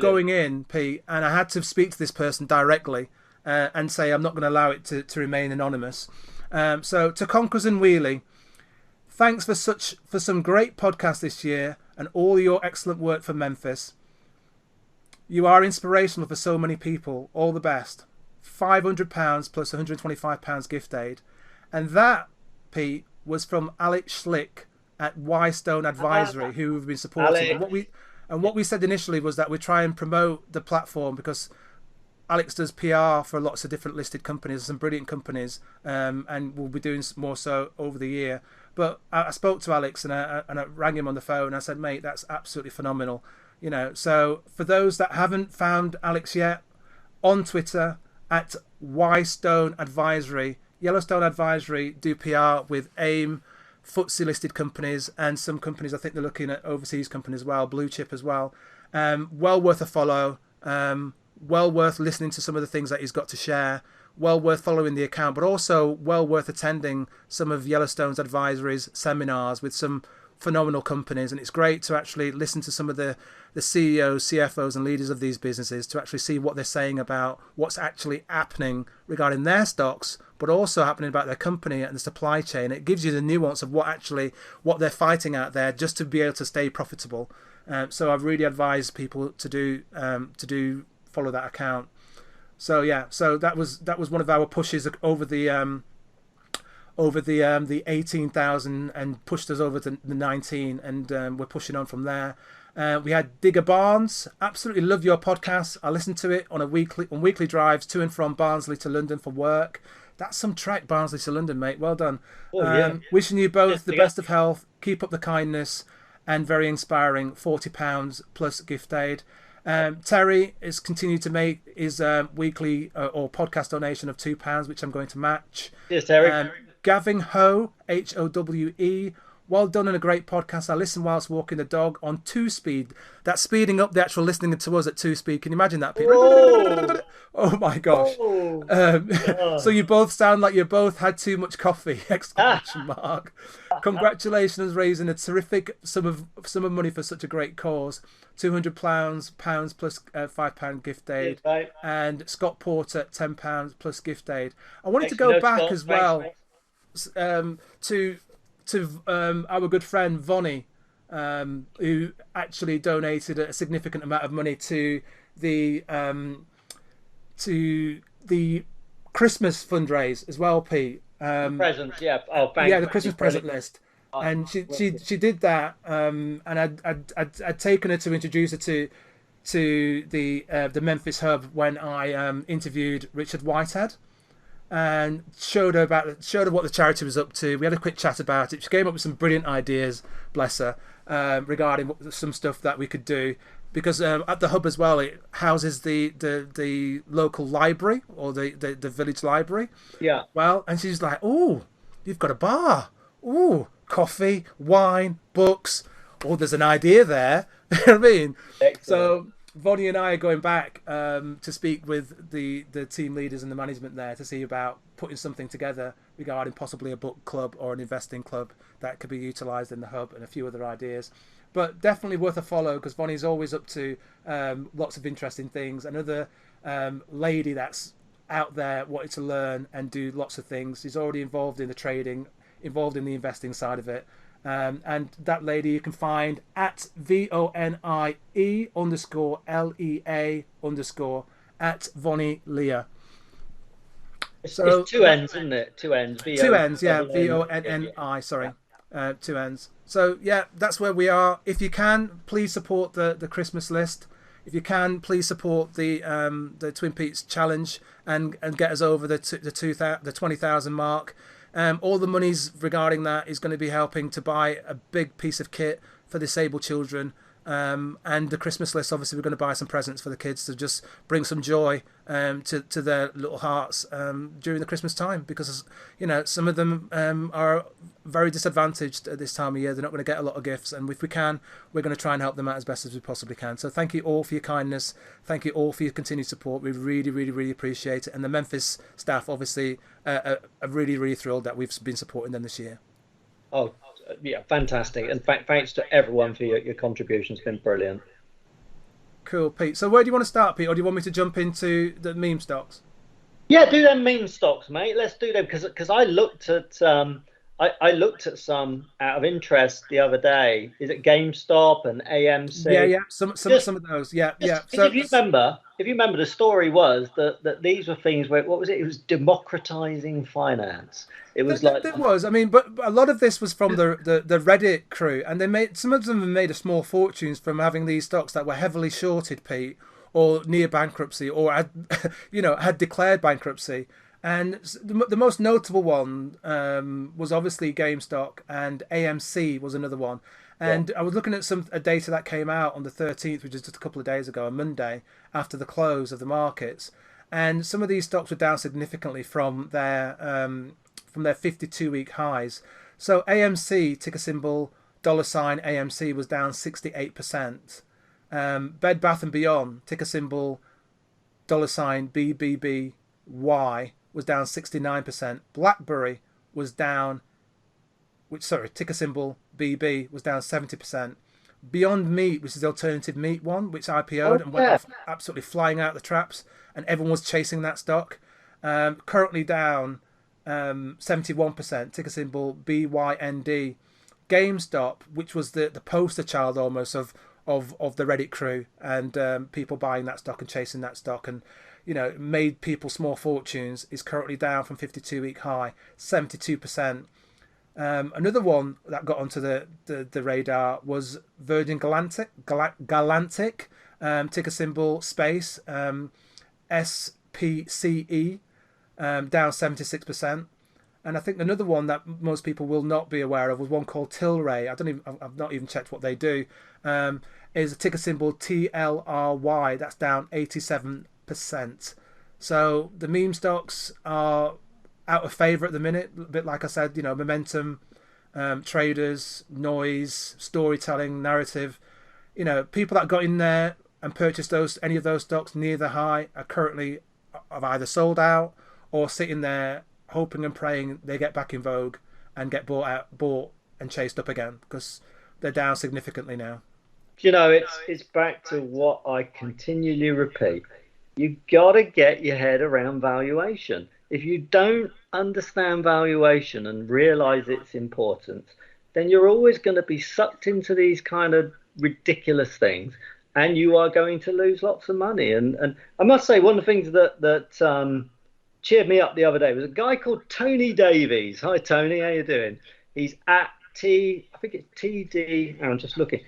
going in, Pete, and I had to speak to this person directly and say I'm not going to allow it to remain anonymous. So to Conkers and Wheelie, thanks for some great podcasts this year and all your excellent work for Memphis. You are inspirational for so many people. All the best. £500 plus £125 gift aid. And that, Pete, was from Alex Schlick at Wystone Advisory, who we've been supporting. And what we said initially was that we try and promote the platform because Alex does PR for lots of different listed companies, some brilliant companies, and we'll be doing more so over the year. But I spoke to Alex and I rang him on the phone and I said, mate, that's absolutely phenomenal. You know, so for those that haven't found Alex yet, on Twitter at Wystone Advisory, Yellowstone Advisory do PR with AIM, FTSE listed companies, and some companies I think they're looking at overseas companies as well, blue chip as well. Well worth a follow. Well worth listening to some of the things that he's got to share. Well worth following the account, but also well worth attending some of Yellowstone's advisories, seminars with some phenomenal companies. And it's great to actually listen to some of the CEOs, CFOs and leaders of these businesses to actually see what they're saying about what's actually happening regarding their stocks, but also happening about their company and the supply chain. It gives you the nuance of what they're fighting out there just to be able to stay profitable. So I've really advised people to follow that account. So yeah, so that was one of our pushes over the 18,000 and pushed us over to the 19, and we're pushing on from there. We had Digger Barnes. Absolutely love your podcast. I listen to it on weekly drives to and from Barnsley to London for work. That's some trek, Barnsley to London, mate. Well done. Wishing you both the best of health. Keep up the kindness, and very inspiring. £40 plus gift aid. Terry is continued to make his weekly or podcast donation of £2, which I'm going to match.
Cheers, Terry.
Gavin Ho, Howe, well done and a great podcast. I listen whilst walking the dog on 2-speed. That's speeding up the actual listening to us at 2-speed. Can you imagine that? Oh my gosh. So you both sound like you both had too much coffee, ! Congratulations raising a terrific sum of money for such a great cause. £200 plus £5 gift aid.
Yes,
and Scott Porter £10 plus gift aid. I wanted to go back as well to our good friend Vonnie, who actually donated a significant amount of money to the Christmas fundraise as well, Pete.
Presents, yeah. Oh, thanks.
Yeah, the Christmas present list. And she did that, and I'd taken her to introduce her to the Memphis hub when I interviewed Richard Whitehead, and showed her what the charity was up to. We had a quick chat about it. She came up with some brilliant ideas, bless her, regarding some stuff that we could do. Because at the hub as well, it houses the local library or the village library.
Yeah.
Well, and she's like, "Oh, you've got a bar. Oh, coffee, wine, books. Oh, there's an idea there." You know what I mean?
Excellent.
So Vonnie and I are going back to speak with the team leaders and the management there to see about putting something together regarding possibly a book club or an investing club that could be utilised in the hub, and a few other ideas. But definitely worth a follow, because Vonnie's always up to lots of interesting things. Another lady that's out there wanting to learn and do lots of things. She's already involved in the trading, involved in the investing side of it. And that lady you can find at VONIE_LEA_ at Vonnie Leah.
So it's 2 N's, isn't it? 2 N's.
Two N's, yeah. VONNI, sorry. 2 N's. So yeah, that's where we are. If you can, please support the Christmas list. If you can, please support the TwinPetes challenge and get us over the 20,000 mark. All the monies regarding that is going to be helping to buy a big piece of kit for disabled children. And the Christmas list, obviously, we're going to buy some presents for the kids to just bring some joy to their little hearts during the Christmas time, because some of them are very disadvantaged at this time of year. They're not going to get a lot of gifts, and if we can, we're going to try and help them out as best as we possibly can. So thank you all for your kindness. Thank you all for your continued support. We really, really, really appreciate it. And the Memphis staff, obviously, are really, really thrilled that we've been supporting them this year.
Oh, yeah, fantastic. And thanks to everyone for your contributions. It's been brilliant.
Cool, Pete. So where do you want to start, Pete? Or do you want me to jump into the meme stocks?
Yeah, do them meme stocks, mate. Let's do them, because I looked at I looked at some out of interest the other day. Is it GameStop and AMC?
Yeah. Some of those. Yeah.
So if you remember, the story was that these were things where, what was it? It was democratizing finance. It was
it was. I mean, but a lot of this was from the Reddit crew, and some of them made a small fortunes from having these stocks that were heavily shorted, Pete, or near bankruptcy, or had declared bankruptcy. And the most notable one was obviously GameStop, and AMC was another one. And I was looking at some data that came out on the 13th, which is just a couple of days ago, on Monday, after the close of the markets. And some of these stocks were down significantly from their 52-week highs. So AMC, ticker symbol $AMC, was down 68%. Bed Bath & Beyond, ticker symbol $BBBY, was down 69%. BlackBerry was down, ticker symbol BB, was down 70%. Beyond Meat, which is the alternative meat one, which IPO'd and went off absolutely flying out the traps, and everyone was chasing that stock. Currently down 71%, ticker symbol BYND. GameStop, which was the poster child almost of the Reddit crew, and people buying that stock and chasing that stock, and made people small fortunes, is currently down from 52-week high, 72%. Another one that got onto the radar was Virgin Galactic, ticker symbol space, SPCE, down 76%. And I think another one that most people will not be aware of was one called TILRAY. I've not even checked what they do. is a ticker symbol TLRY. That's down 87%. So the meme stocks are out of favour at the minute. A bit like I said, momentum, traders, noise, storytelling, narrative. People that got in there and purchased any of those stocks near the high are currently have either sold out or sitting there hoping and praying they get back in vogue and get bought and chased up again, because they're down significantly now.
It's back to what I continually repeat. You got to get your head around valuation. If you don't understand valuation and realize its importance, then you're always going to be sucked into these kind of ridiculous things, and you are going to lose lots of money. And I must say, one of the things that cheered me up the other day was a guy called Tony Davies. Hi, Tony. How you doing? He's at I think it's TD. I'm just looking.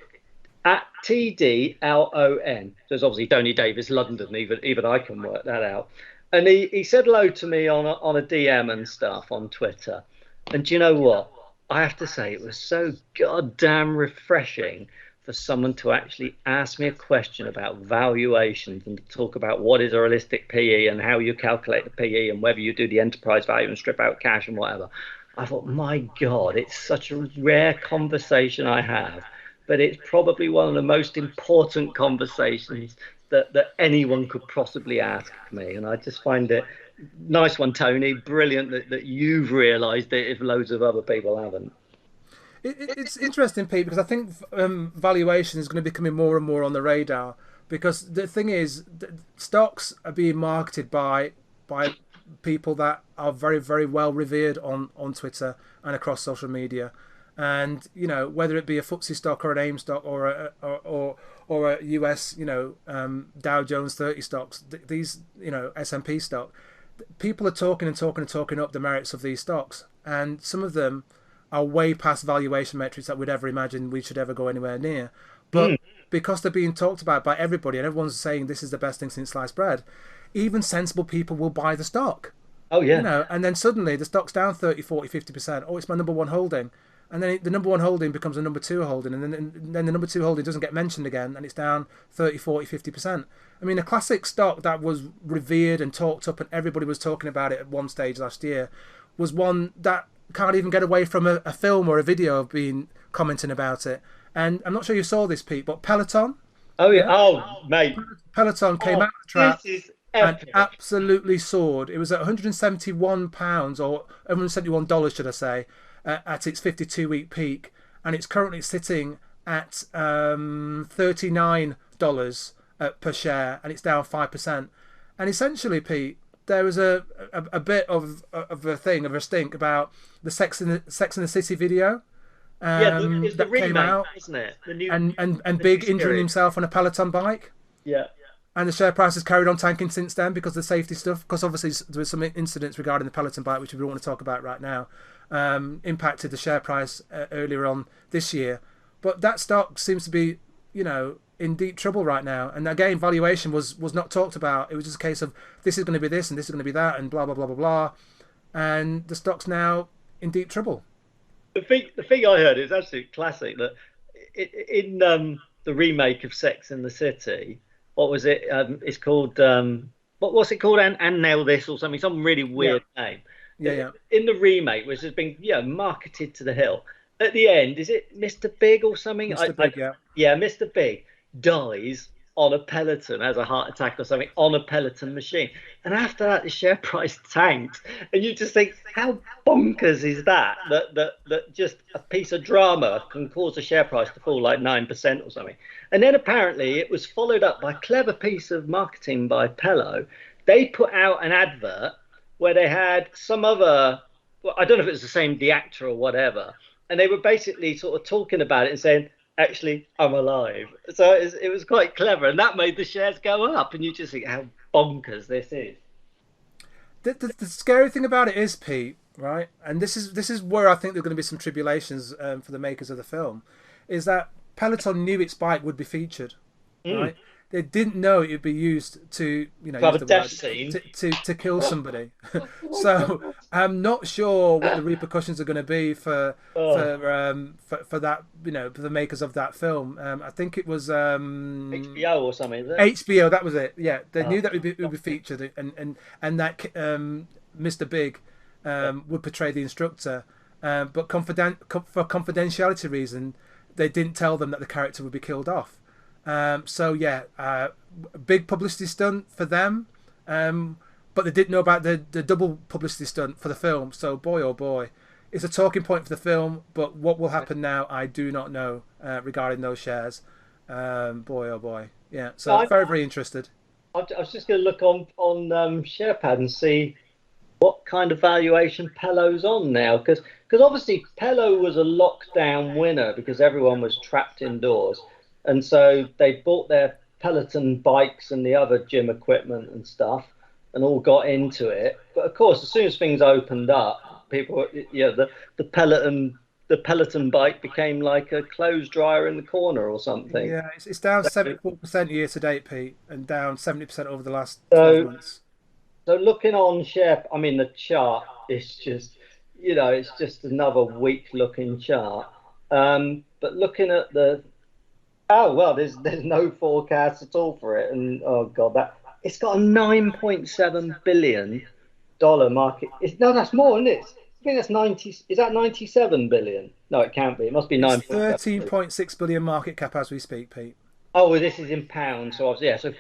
At TDLON. So it's obviously Tony Davis, London. Even I can work that out. And he said hello to me on a DM and stuff on Twitter. And do you know what? I have to say, it was so goddamn refreshing for someone to actually ask me a question about valuations and to talk about what is a realistic PE and how you calculate the PE and whether you do the enterprise value and strip out cash and whatever. I thought, my God, it's such a rare conversation I have, but it's probably one of the most important conversations that anyone could possibly ask me. And I just find it nice one, Tony. Brilliant that you've realised it if loads of other people haven't.
It's interesting, Pete, because I think valuation is going to be becoming more and more on the radar, because the thing is, stocks are being marketed by people that are very, very well revered on Twitter and across social media. And whether it be a FTSE stock or an AIM stock or a US Dow Jones 30 stocks, these S&P stock, people are talking up the merits of these stocks, and some of them are way past valuation metrics that we'd ever imagine we should ever go anywhere near. But because they're being talked about by everybody and everyone's saying this is the best thing since sliced bread, even sensible people will buy the stock.
Oh yeah.
And then suddenly the stock's down 30, 40, 50%. Oh, it's my number one holding. And then the number one holding becomes a number two holding, and then the number two holding doesn't get mentioned again, and it's down 30, 40, 50%. I mean, a classic stock that was revered and talked up and everybody was talking about it at one stage last year was one that can't even get away from a film or a video of being commenting about it. And I'm not sure you saw this, Pete, but PELOTON.
Oh yeah. Oh mate.
PELOTON came out of the trap and
epic.
absolutely soared. It was at £171 or $171, should I say, at its 52-week peak, and it's currently sitting at $39 per share, and it's down 5%. And essentially, Pete, there was a bit of a stink about the Sex and the City video.
It's the
that
remake,
came out,
isn't it? The new,
and Big injuring himself on a Peloton bike.
Yeah.
And the share price has carried on tanking since then because of the safety stuff. Because obviously there was some incidents regarding the Peloton bike, which we don't want to talk about right now, impacted the share price earlier on this year. But that stock seems to be, in deep trouble right now. And again, valuation was not talked about. It was just a case of this is going to be this and this is going to be that and blah, blah, blah, blah, blah. And the stock's now in deep trouble.
The thing I heard is absolutely classic, that in the remake of Sex and the City, what was it? It's called what's it called? And Nail This or something? Some really weird name.
Yeah.
In the remake, which has been marketed to the hill. At the end, is it Mr. Big or something?
Mr. Big, yeah.
Yeah, Mr. Big dies on a Peloton, has a heart attack or something on a Peloton machine, and after that the share price tanked, and you just think, how bonkers is that just a piece of drama can cause a share price to fall like 9% or something. And then apparently it was followed up by a clever piece of marketing by Pello. They put out an advert where they had some other, I don't know if it was the actor or whatever, and they were basically sort of talking about it and saying, actually, I'm alive. So it was quite clever, and that made the shares go up. And you just think how bonkers this is.
The scary thing about it is, Pete, right? And this is where I think there are going to be some tribulations for the makers of the film, is that Peloton knew its bike would be featured, right? they didn't know it would be used to, you know,
To have
use
a
the
death
word
scene.
to kill somebody. So I'm not sure what the repercussions are going to be for that, you know, for the makers of that film. I think it was
HBO or something, is it?
HBO. That was it. Yeah, they
Oh,
knew that it would be featured, and that Mr. Big would portray the instructor, but for confidentiality reason, they didn't tell them that the character would be killed off. So yeah, big publicity stunt for them, but they didn't know about the double publicity stunt for the film. So boy, oh boy, it's a talking point for the film. But what will happen now, I do not know regarding those shares. Boy, oh boy, yeah. So very, very interested.
I was just going to look on SharePad and see what kind of valuation Pelo's on now, because obviously Pelo was a lockdown winner because everyone was trapped indoors, and so they bought their Peloton bikes and the other gym equipment and stuff, and all got into it. But of course, as soon as things opened up, people, yeah, the Peloton bike became like a clothes dryer in the corner or something.
Yeah, it's down 74% year to date, Pete, and down 70% over the last 12
So
months.
So looking on I mean, the chart is just, it's just another weak looking chart. But looking at oh, well, there's no forecast at all for it. And oh God, it's got a $9.7 billion market. No, that's more, isn't it? I think that's 90. Is that 97 billion? No, it can't be. It must be
It's
9.7.
13.6 billion market cap as we speak, Pete.
Oh, well, this is in pounds. So obviously, yeah, so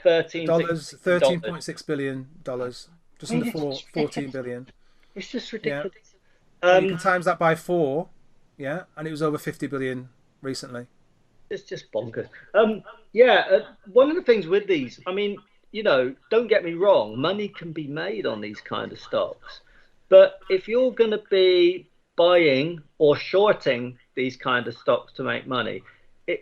Dollars,
$13.6
$13.6 billion, just
I mean,
under 14 billion.
It's just
Yeah,
ridiculous.
and you can times that by 4, yeah, and it was over 50 billion recently.
It's just bonkers. Yeah, one of the things with these, I mean, don't get me wrong, money can be made on these kind of stocks. But if you're going to be buying or shorting these kind of stocks to make money,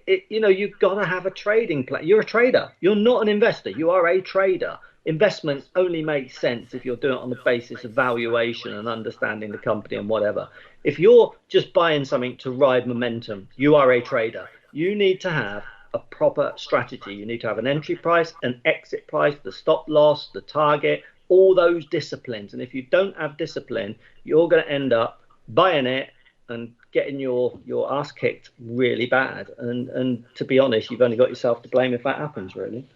you've got to have a trading plan. You're a trader. You're not an investor. You are a trader. Investments only make sense if you're doing it on the basis of valuation and understanding the company and whatever. If you're just buying something to ride momentum, you are a trader. You need to have a proper strategy. You need to have an entry price, an exit price, the stop loss, the target, all those disciplines. And if you don't have discipline, you're going to end up buying it and getting your ass kicked really bad. And to be honest, you've only got yourself to blame if that happens, really.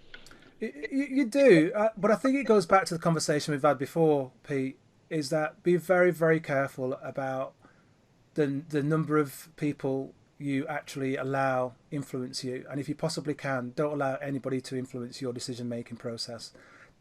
You do, but I think it goes back to the conversation we've had before, Pete, is that be very, very careful about the number of people you actually allow influence you. And if you possibly can, don't allow anybody to influence your decision-making process.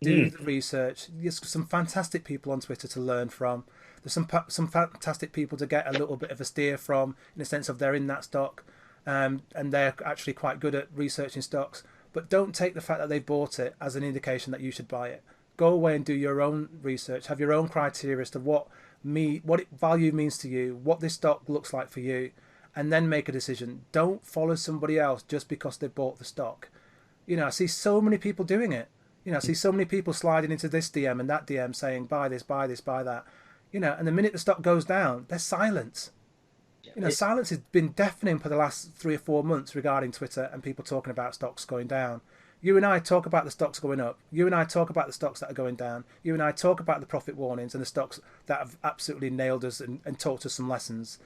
Do the research. There's some fantastic people on Twitter to learn from. There's some fantastic people to get a little bit of a steer from, in the sense of they're in that stock, and they're actually quite good at researching stocks. But don't take the fact that they bought it as an indication that you should buy it. Go away and do your own research. Have your own criteria as to what value means to you, what this stock looks like for you, and then make a decision. Don't follow somebody else just because they bought the stock. I see so many people doing it. I see so many people sliding into this DM and that DM saying, buy this, buy this, buy that. And the minute the stock goes down, there's silence. Silence has been deafening for the last 3 or 4 months regarding Twitter and people talking about stocks going down. You and I talk about the stocks going up. You and I talk about the stocks that are going down. You and I talk about the profit warnings and the stocks that have absolutely nailed us and taught us some lessons.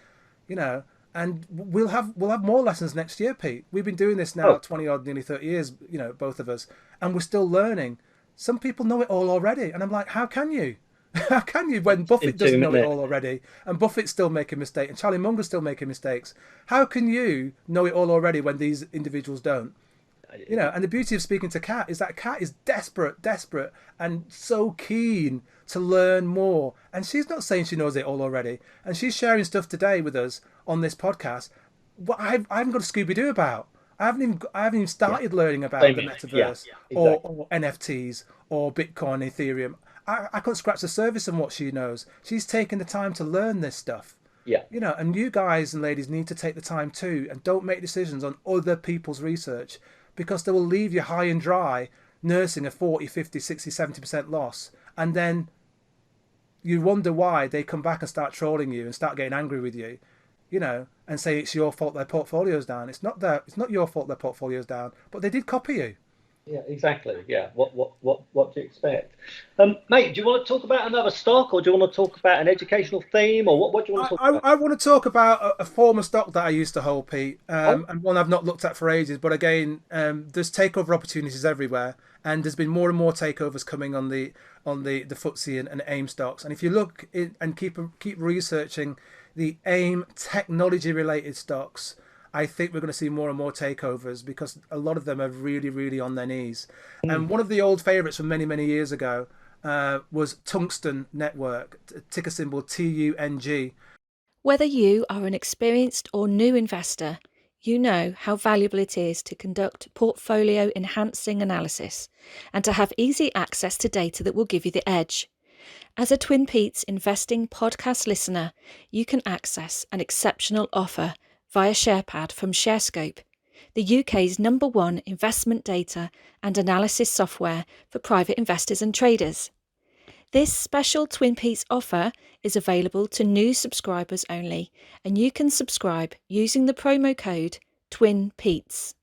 And we'll have more lessons next year, Pete. We've been doing this now 20 odd, nearly 30 years, both of us, and we're still learning. Some people know it all already, and I'm like, how can you? How can you when Buffett doesn't know it all already, and Buffett's still making mistakes, and Charlie Munger's still making mistakes? How can you know it all already when these individuals don't? And the beauty of speaking to Kat is that Kat is desperate, and so keen to learn more. And she's not saying she knows it all already, and she's sharing stuff today with us on this podcast. What I haven't got a Scooby-Doo about. I haven't even started learning about the metaverse or NFTs or Bitcoin, Ethereum. I couldn't scratch the surface on what she knows. She's taken the time to learn this stuff.
Yeah.
And you guys and ladies need to take the time too, and don't make decisions on other people's research, because they will leave you high and dry, nursing a 40, 50, 60, 70% loss. And then you wonder why they come back and start trolling you and start getting angry with you, and say it's your fault their portfolio's down. It's not your fault their portfolio's down, but they did copy you.
Yeah, exactly. Yeah. What do you expect? Mate, do you want to talk about another stock, or do you want to talk about an educational theme, or what do you want to talk about?
I want to talk about a former stock that I used to hold, Pete,
Oh,
and one I've not looked at for ages. But again, there's takeover opportunities everywhere, and there's been more and more takeovers coming on the FTSE and AIM stocks. And if you look and keep researching the AIM technology related stocks, I think we're going to see more and more takeovers because a lot of them are really, really on their knees. And one of the old favourites from many, many years ago was Tungsten Network, ticker symbol TUNG.
Whether you are an experienced or new investor, you know how valuable it is to conduct portfolio enhancing analysis and to have easy access to data that will give you the edge. As a TwinPetes Investing podcast listener, you can access an exceptional offer via SharePad from ShareScope, the UK's #1 investment data and analysis software for private investors and traders. This special TwinPetes offer is available to new subscribers only, and you can subscribe using the promo code TwinPetes.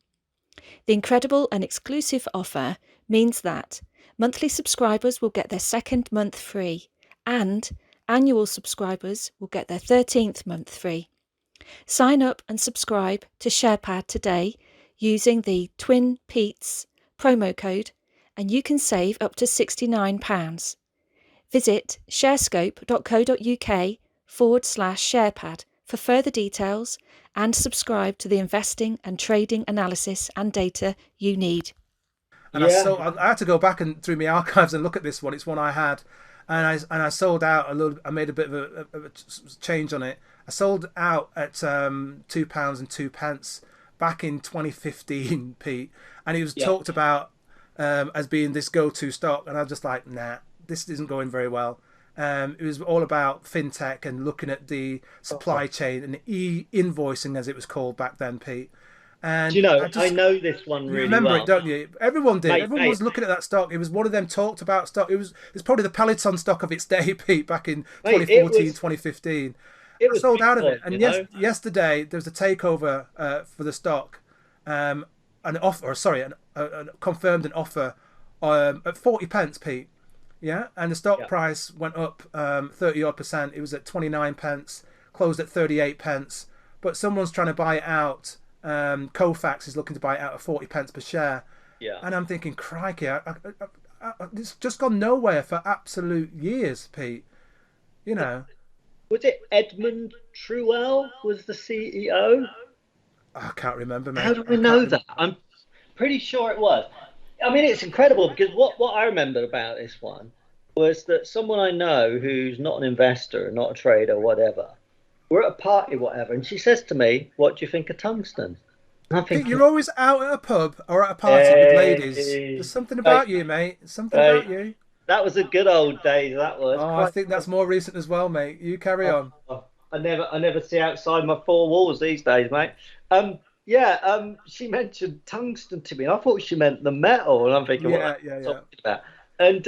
The incredible and exclusive offer means that monthly subscribers will get their second month free, and annual subscribers will get their 13th month free. Sign up and subscribe to SharePad today using the TwinPetes promo code, and you can save up to £69. Visit sharescope.co.uk/SharePad for further details and subscribe to the investing and trading analysis and data you need.
And
yeah.
I had to go back and through my archives and look at this one. It's one I had, and I sold out a little. I made a bit of a change on it. I sold out at £2.02 back in 2015, Pete, and it was
Yeah.
talked about as being this go-to stock, and I was just like, nah, this isn't going very well. It was all about fintech and looking at the supply chain and e-invoicing, as it was called back then, Pete.
Do you
And
know,
I
I
just
know this one
You
really
remember it,
well.
don't you? Everyone did.
Mate,
Everyone
mate,
was looking at that stock. It was one of them talked about stock. It's probably the Peloton stock of its day, Pete, back in
mate,
2014, 2015.
it
I
was
sold out of it.
Peloton,
And yesterday there was a takeover for the stock, an offer, or sorry, confirmed an offer at 40 pence, Pete. Yeah, and the stock
Yeah.
price went up 30 odd percent. It was at 29 pence, closed at 38 pence. But someone's trying to buy it out. Kofax is looking to buy it out at 40 pence per share.
Yeah.
And I'm thinking, crikey, it's just gone nowhere for absolute years, Pete. You know,
Was it Edmund Truell was the CEO?
I can't remember,
How
mate.
do
I
we
can't
know
remember.
that? I'm pretty sure it was. I mean, it's incredible because what I remember about this one was that someone I know who's not an investor, not a trader, whatever, we're at a party, whatever, and she says to me, "What do you think of tungsten?" And I'm
Pete,
thinking,
you're always out at a pub or at a party with ladies. There's
"Hey,
something
hey,
about you, mate. There's something
hey,
about you.
that was a good old days. That was
Oh, I
quite.
think that's more recent as well, mate. You carry on.
Oh, I never see outside my four walls these days, mate. Yeah. She mentioned tungsten to me. I thought she meant the metal, and I'm thinking, what the
Yeah,
hell
yeah,
are you
yeah.
talking about? And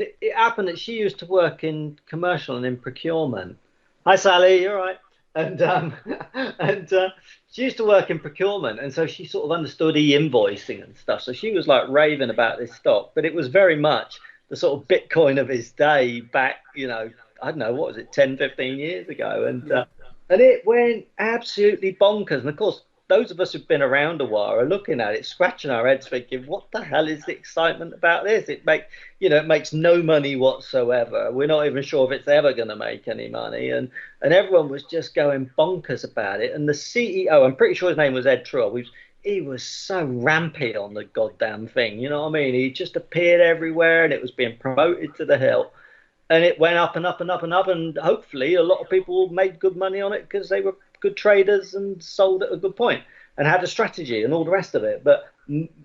it happened that she used to work in commercial and in procurement. Hi, Sally. You're right. And and she used to work in procurement, and so she sort of understood e-invoicing and stuff. So she was like raving about this stock, but it was very much the sort of Bitcoin of his day back, I don't know, what was it, 10, 15 years ago.
Yeah.
And it went absolutely bonkers. And of course, those of us who've been around a while are looking at it, scratching our heads, thinking, what the hell is the excitement about this? It makes no money whatsoever. We're not even sure if it's ever going to make any money. And everyone was just going bonkers about it. And the CEO, I'm pretty sure his name was Ed Trull, he was so rampy on the goddamn thing. You know what I mean? He just appeared everywhere and it was being promoted to the hill. And it went up and up and up and up. And hopefully, a lot of people made good money on it because they were good traders and sold at a good point and had a strategy and all the rest of it. But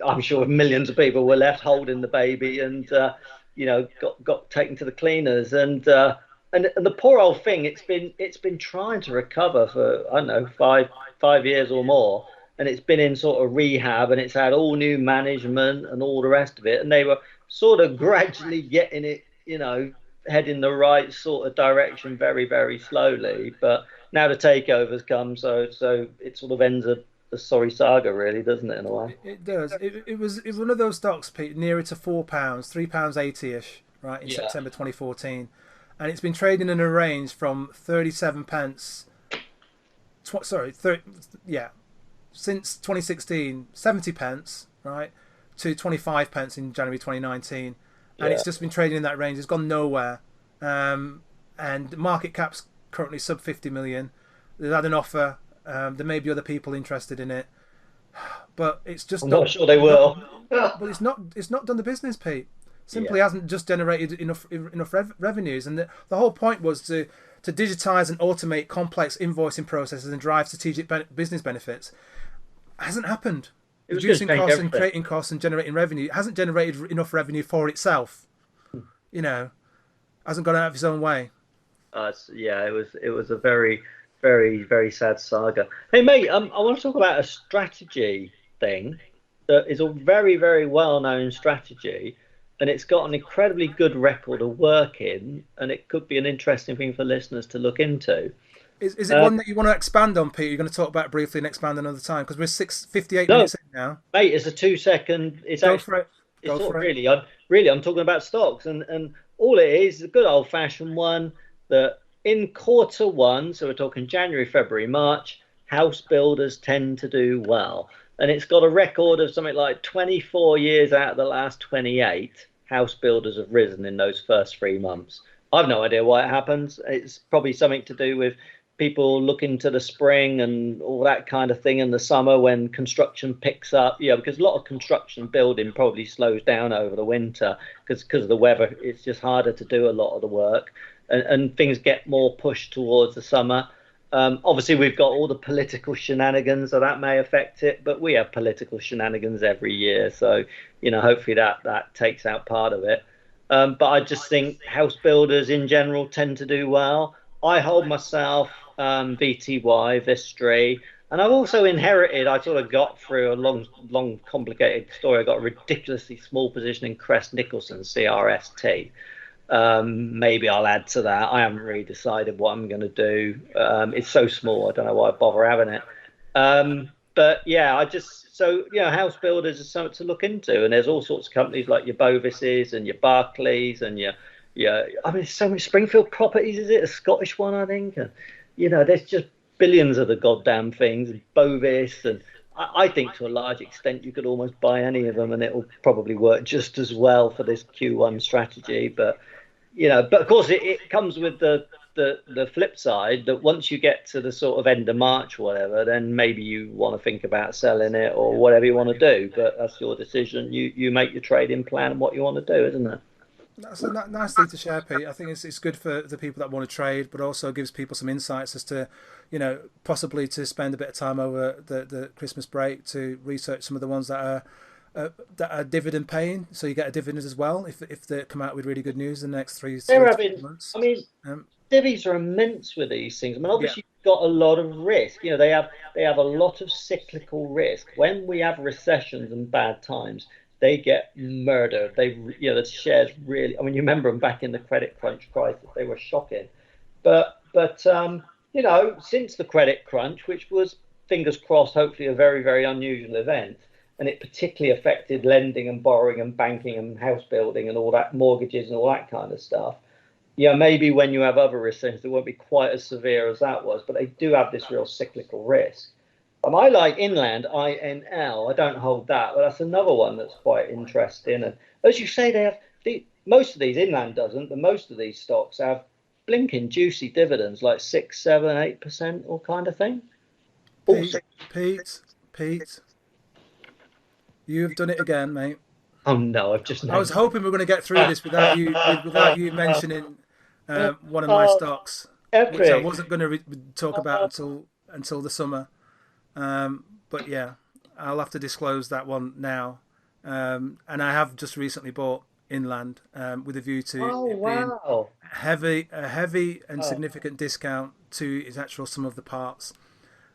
I'm sure millions of people were left holding the baby and, got taken to the cleaners. And the poor old thing, it's been trying to recover for, I don't know, five years or more, and it's been in sort of rehab, and it's had all new management and all the rest of it, and they were sort of gradually getting it, heading the right sort of direction very, very slowly. But now the takeovers come, so it sort of ends up sorry saga, really, doesn't it, in a way?
It does. It was one of those stocks, Pete, nearer to £4, £3.80 ish, right, in
Yeah.
September 2014, and it's been trading in a range from 37 pence. Sorry, 30, yeah, since 2016, 70 pence, right, to 25 pence in January 2019, and
Yeah.
it's just been trading in that range. It's gone nowhere, and the market cap's currently sub 50 million. They've had an offer. There may be other people interested in it, but it's just
I'm
not
not sure they
not.
will.
But it's not done the business, Pete. Simply
Yeah.
hasn't just generated enough revenues, and the whole point was to digitize and automate complex invoicing processes and drive strategic business benefits. Hasn't happened.
It was going to
Reducing
change
costs and
everything.
creating costs and generating revenue. It hasn't generated enough revenue for itself. You know, hasn't gone out of its own way.
Yeah, it was a very, very, very sad saga. Hey, mate, I want to talk about a strategy thing that is a very, very well-known strategy, and it's got an incredibly good record of working, and it could be an interesting thing for listeners to look into.
Is it
Uh,
one that you want to expand on, Pete? You're going to talk about it briefly and expand another time because we're 6:58
no,
minutes in now.
mate, it's a 2 second. It's
Go
actually
for it.
it's
Go
sort
for
of
it.
really I'm talking about stocks, and all it is a good old-fashioned one that in quarter 1, so we're talking January, February, March, house builders tend to do well. And it's got a record of something like 24 years out of the last 28 house builders have risen in those first 3 months. I've no idea why it happens. It's probably something to do with people looking to the spring and all that kind of thing in the summer when construction picks up. Yeah, because a lot of construction building probably slows down over the winter because of the weather. It's just harder to do a lot of the work, and things get more pushed towards the summer. Obviously, we've got all the political shenanigans, so that may affect it. But we have political shenanigans every year, so hopefully that takes out part of it. But I just think house builders in general tend to do well. I hold myself BTY, Vistry, and I've also inherited. I sort of got through a long, long, complicated story. I got a ridiculously small position in Crest Nicholson, CRST. Maybe I'll add to that. I haven't really decided what I'm going to do. It's so small, I don't know why I bother having it. But yeah, house builders are something to look into, and there's all sorts of companies like your Bovises and your Barclays and I mean, so many Springfield Properties, is it a Scottish one, I think? And there's just billions of the goddamn things, and Bovis, and I think to a large extent you could almost buy any of them, and it will probably work just as well for this Q1 strategy. But of course it comes with the flip side that once you get to the sort of end of March or whatever, then maybe you want to think about selling it or whatever you want to do. But that's your decision. You make your trading plan and what you want to do, isn't it?
That's a nice thing to share, Pete. I think it's good for the people that want to trade, but also gives people some insights as to, possibly to spend a bit of time over the Christmas break to research some of the ones that are dividend paying, so you get a dividend as well if they come out with really good news in the next
They're
to
having,
4 months.
I mean,
Um,
divvies are immense with these things. I mean,
yeah,
obviously you've got a lot of risk. They have a lot of cyclical risk. When we have recessions and bad times, they get murdered. The shares really. I mean, you remember them back in the credit crunch crisis. They were shocking. But since the credit crunch, which was fingers crossed, hopefully a very, very unusual event, and it particularly affected lending and borrowing and banking and house building and all that, mortgages and all that kind of stuff. Yeah, maybe when you have other recessions, it won't be quite as severe as that was, but they do have this real cyclical risk. I like Inland, INL. I don't hold that, but that's another one that's quite interesting. And as you say, they have most of these, Inland doesn't, but most of these stocks have blinking juicy dividends, like 6, 7, 8%, all kind of thing.
Pete, you've done it again, mate.
Oh no, I've just.
I was hoping we were going to get through this without you mentioning one of my stocks, which I
Epic.
wasn't going to talk about until the summer. But yeah, I'll have to disclose that one now. And I have just recently bought Inland with a view to
Oh
it being
wow.
a heavy and significant discount to its actual sum of the parts.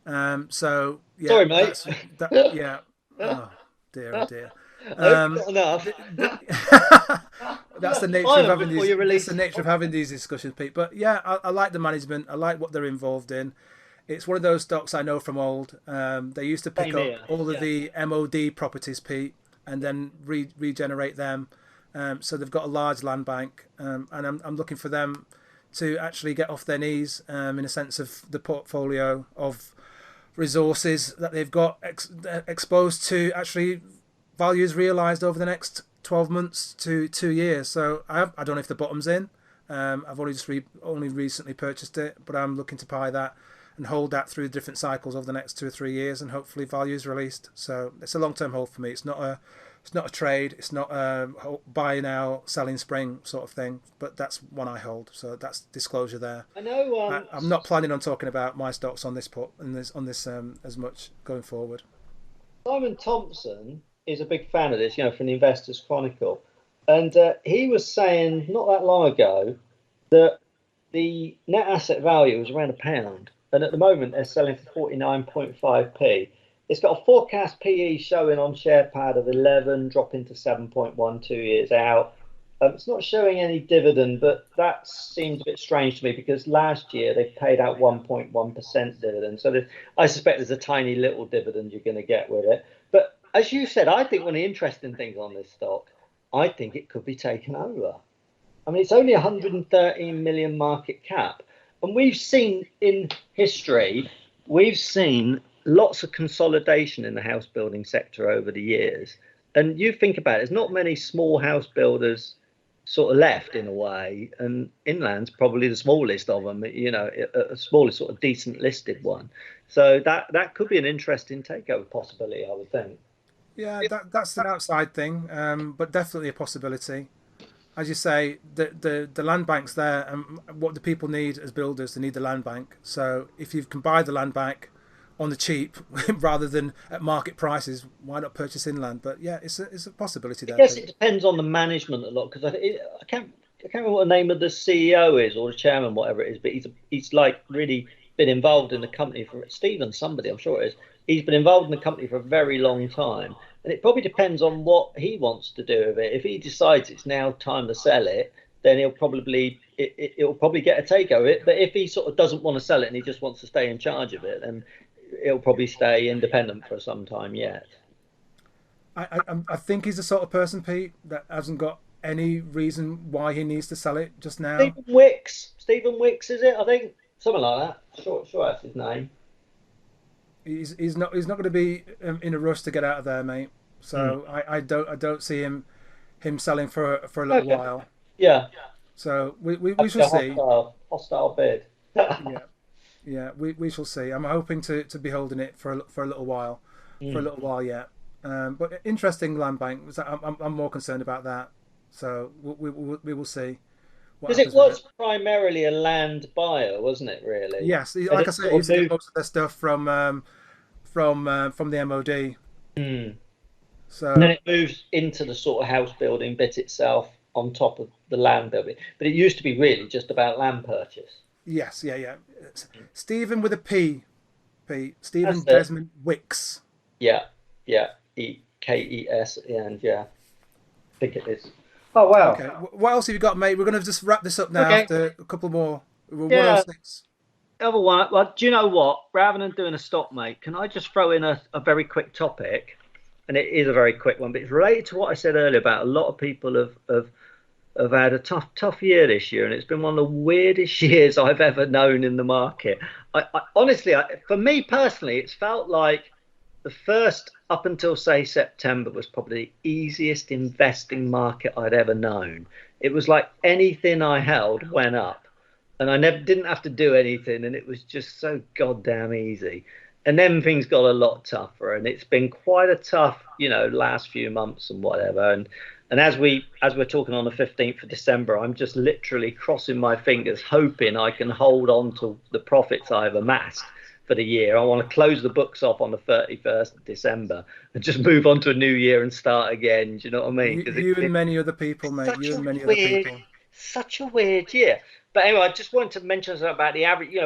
So yeah,
Sorry, mate.
yeah. Oh dear, oh dear.
Not enough.
That's the nature
Fine,
of having
before you
these. That's
release.
the nature of having these discussions, Pete. But yeah, I like the management. I like what they're involved in. It's one of those stocks I know from old. They used to pick
Same
up
here.
all of the MOD properties, Pete, and then regenerate them. So they've got a large land bank, and I'm looking for them to actually get off their knees in a sense of the portfolio of resources that they've got exposed to actually values realised over the next 12 months to 2 years. So I don't know if the bottom's in. I've only just only recently purchased it, but I'm looking to buy that and hold that through different cycles over the next 2 or 3 years, and hopefully value is released. So it's a long-term hold for me. It's not a trade. It's not a buy now, sell in spring sort of thing. But that's one I hold. So that's disclosure there.
I know.
I'm not planning on talking about my stocks on this as much going forward.
Simon Thompson is a big fan of this, from the Investors Chronicle, and he was saying not that long ago that the net asset value was around £1. And at the moment, they're selling for 49.5p. It's got a forecast PE showing on SharePad of 11, dropping to 7.1 2 years out. It's not showing any dividend, but that seems a bit strange to me because last year they paid out 1.1% dividend. So I suspect there's a tiny little dividend you're going to get with it. But as you said, I think one of the interesting things on this stock, I think it could be taken over. I mean, it's only 113 million market cap. And we've seen in history, lots of consolidation in the house building sector over the years. And you think about it, there's not many small house builders sort of left in a way. And Inland's probably the smallest of them, a smallest sort of decent listed one. So that could be an interesting takeover possibility, I would think.
Yeah, that's an outside thing, but definitely a possibility. As you say, the land bank's there, and what the people need as builders, they need the land bank. So if you can buy the land bank on the cheap rather than at market prices, why not purchase inland? But yeah, it's a possibility there.
I guess it depends on the management a lot, because I can't remember what the name of the CEO is or the chairman, whatever it is, but he's like really been involved in the company for Stephen somebody, I'm sure it is. He's been involved in the company for a very long time. And it probably depends on what he wants to do with it. If he decides it's now time to sell it, then it'll probably get a takeover. But if he sort of doesn't want to sell it and he just wants to stay in charge of it, then it'll probably stay independent for some time yet.
I think he's the sort of person, Pete, that hasn't got any reason why he needs to sell it just now.
Stephen Wicks, is it? I think something like that. Sure, that's his name.
He's not going to be in a rush to get out of there, mate. So I don't see him selling for a little while.
Yeah.
So we shall see.
Hostile bid.
Yeah. We shall see. I'm hoping to be holding it for a little while, yet. But interesting land bank. I'm more concerned about that. So we will see.
Because it was primarily a land buyer, wasn't it? Really?
Yes. Like I said, it used to get most of their stuff from the MOD. So
and then it moves into the sort of house building bit itself on top of the land building. But it used to be really just about land purchase.
Yes. Yeah. Stephen with a P. Stephen Desmond Wicks.
Yeah. Kes at the end. Yeah. I think it is. Oh, wow.
Okay. What else have you got, mate? We're going to just wrap this up now after a couple more. 106.
Other one. Well, do you know what? Rather than doing a stop, mate, can I just throw in a very quick topic? And it is a very quick one, but it's related to what I said earlier about a lot of people have had a tough year this year, and it's been one of the weirdest years I've ever known in the market. I honestly, for me personally, it's felt like the first up until, say, September was probably the easiest investing market I'd ever known. It was like anything I held went up, and I didn't have to do anything, and it was just so goddamn easy. And then things got a lot tougher, and it's been quite a tough, last few months and whatever. And as we're talking on the 15th of December, I'm just literally crossing my fingers, hoping I can hold on to the profits I've amassed for the year. I want to close the books off on the 31st of December and just move on to a new year and start again. Do you know what I mean?
You and many other people, mate. You and many other people.
Such a weird year. But anyway, I just wanted to mention something about the average.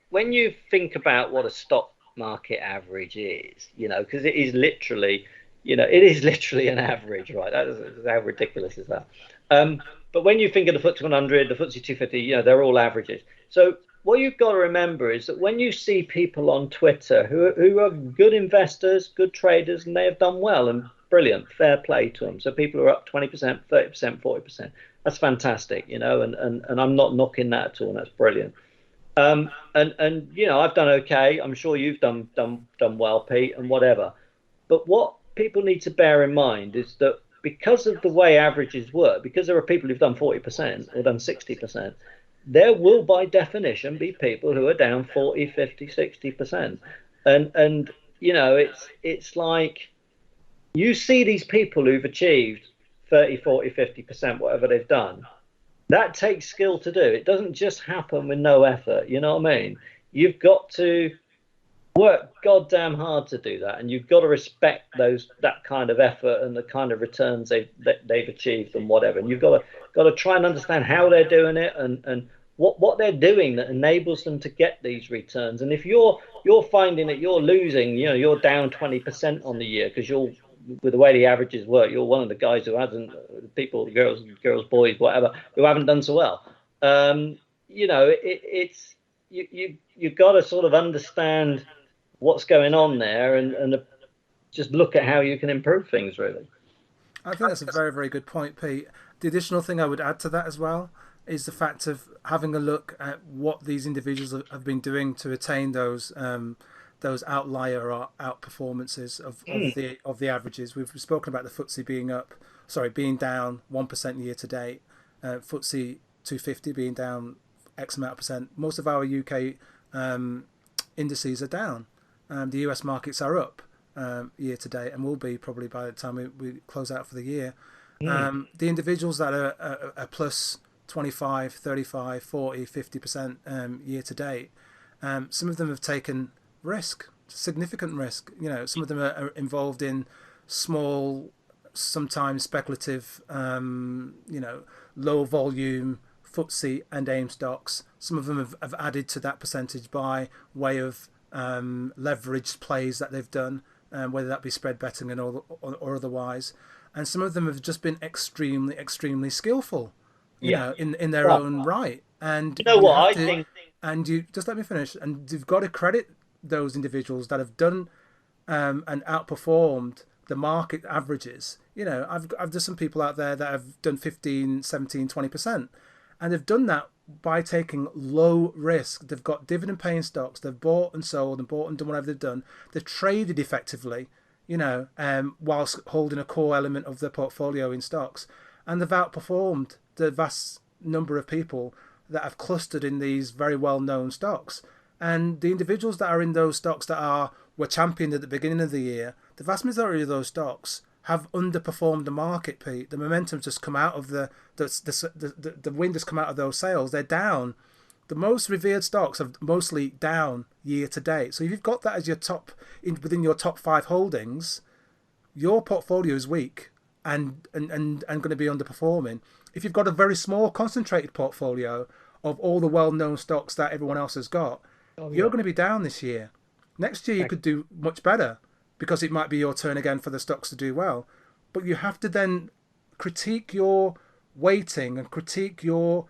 When you think about what a stock market average is, because it is literally an average, right? How ridiculous is that? But when you think of the FTSE 100, the FTSE 250, they're all averages. So what you've got to remember is that when you see people on Twitter who are good investors, good traders, and they have done well and brilliant, fair play to them. So people are up 20%, 30%, 40%. That's fantastic, you know, and I'm not knocking that at all. And that's brilliant. And you know, I've done okay. I'm sure you've done well, Pete, and whatever. But what people need to bear in mind is that because of the way averages work, because there are people who've done 40% or done 60%, there will by definition be people who are down 40, 50, 60%. And you know, it's like you see these people who've achieved 30, 40, 50%, whatever they've done. That takes skill to do. It doesn't just happen with no effort. You know what I mean? You've got to work goddamn hard to do that, and you've got to respect that kind of effort and the kind of returns they've achieved and whatever. And you've got to try and understand how they're doing it and what they're doing that enables them to get these returns. And if you're finding that you're losing, you know, you're down 20% on the year because with the way the averages work, you're one of the guys who hasn't, people, girls, boys, whatever, who haven't done so well. You know, you've got to sort of understand what's going on there and just look at how you can improve things, really.
I think that's a very, very good point, Pete. The additional thing I would add to that as well is the fact of having a look at what these individuals have been doing to attain those outlier or outperformances of the averages. We've spoken about the FTSE being down 1% year to date, FTSE 250 being down X amount of percent. Most of our UK indices are down. The US markets are up year to date and will be probably by the time we close out for the year. The individuals that are plus 25, 35, 40, 50% year to date, some of them have taken risk, significant risk. You know, some of them are involved in small, sometimes speculative, you know, low volume FTSE and AIM stocks. Some of them have added to that percentage by way of leveraged plays that they've done, whether that be spread betting or otherwise. And some of them have just been extremely, extremely skillful, you know, in their own right. And
you know what I think.
And you just let me finish. And you've got to credit those individuals that have done and outperformed the market averages. You know, I've just some people out there that have done 15, 17, 20%, and they've done that by taking low risk. They've got dividend paying stocks. They've bought and sold and bought and done whatever they've done. They've traded effectively, you know, whilst holding a core element of their portfolio in stocks, and they've outperformed the vast number of people that have clustered in these very well-known stocks. And the individuals that are in those stocks that were championed at the beginning of the year, the vast majority of those stocks have underperformed the market, Pete. The momentum's just come out of the wind has come out of those sails. They're down. The most revered stocks are mostly down year to date. So if you've got that as your top within your top 5 holdings, your portfolio is weak and going to be underperforming. If you've got a very small concentrated portfolio of all the well-known stocks that everyone else has got, you're going to be down this year. Next year you could do much better because it might be your turn again for the stocks to do well. But you have to then critique your weighting and critique your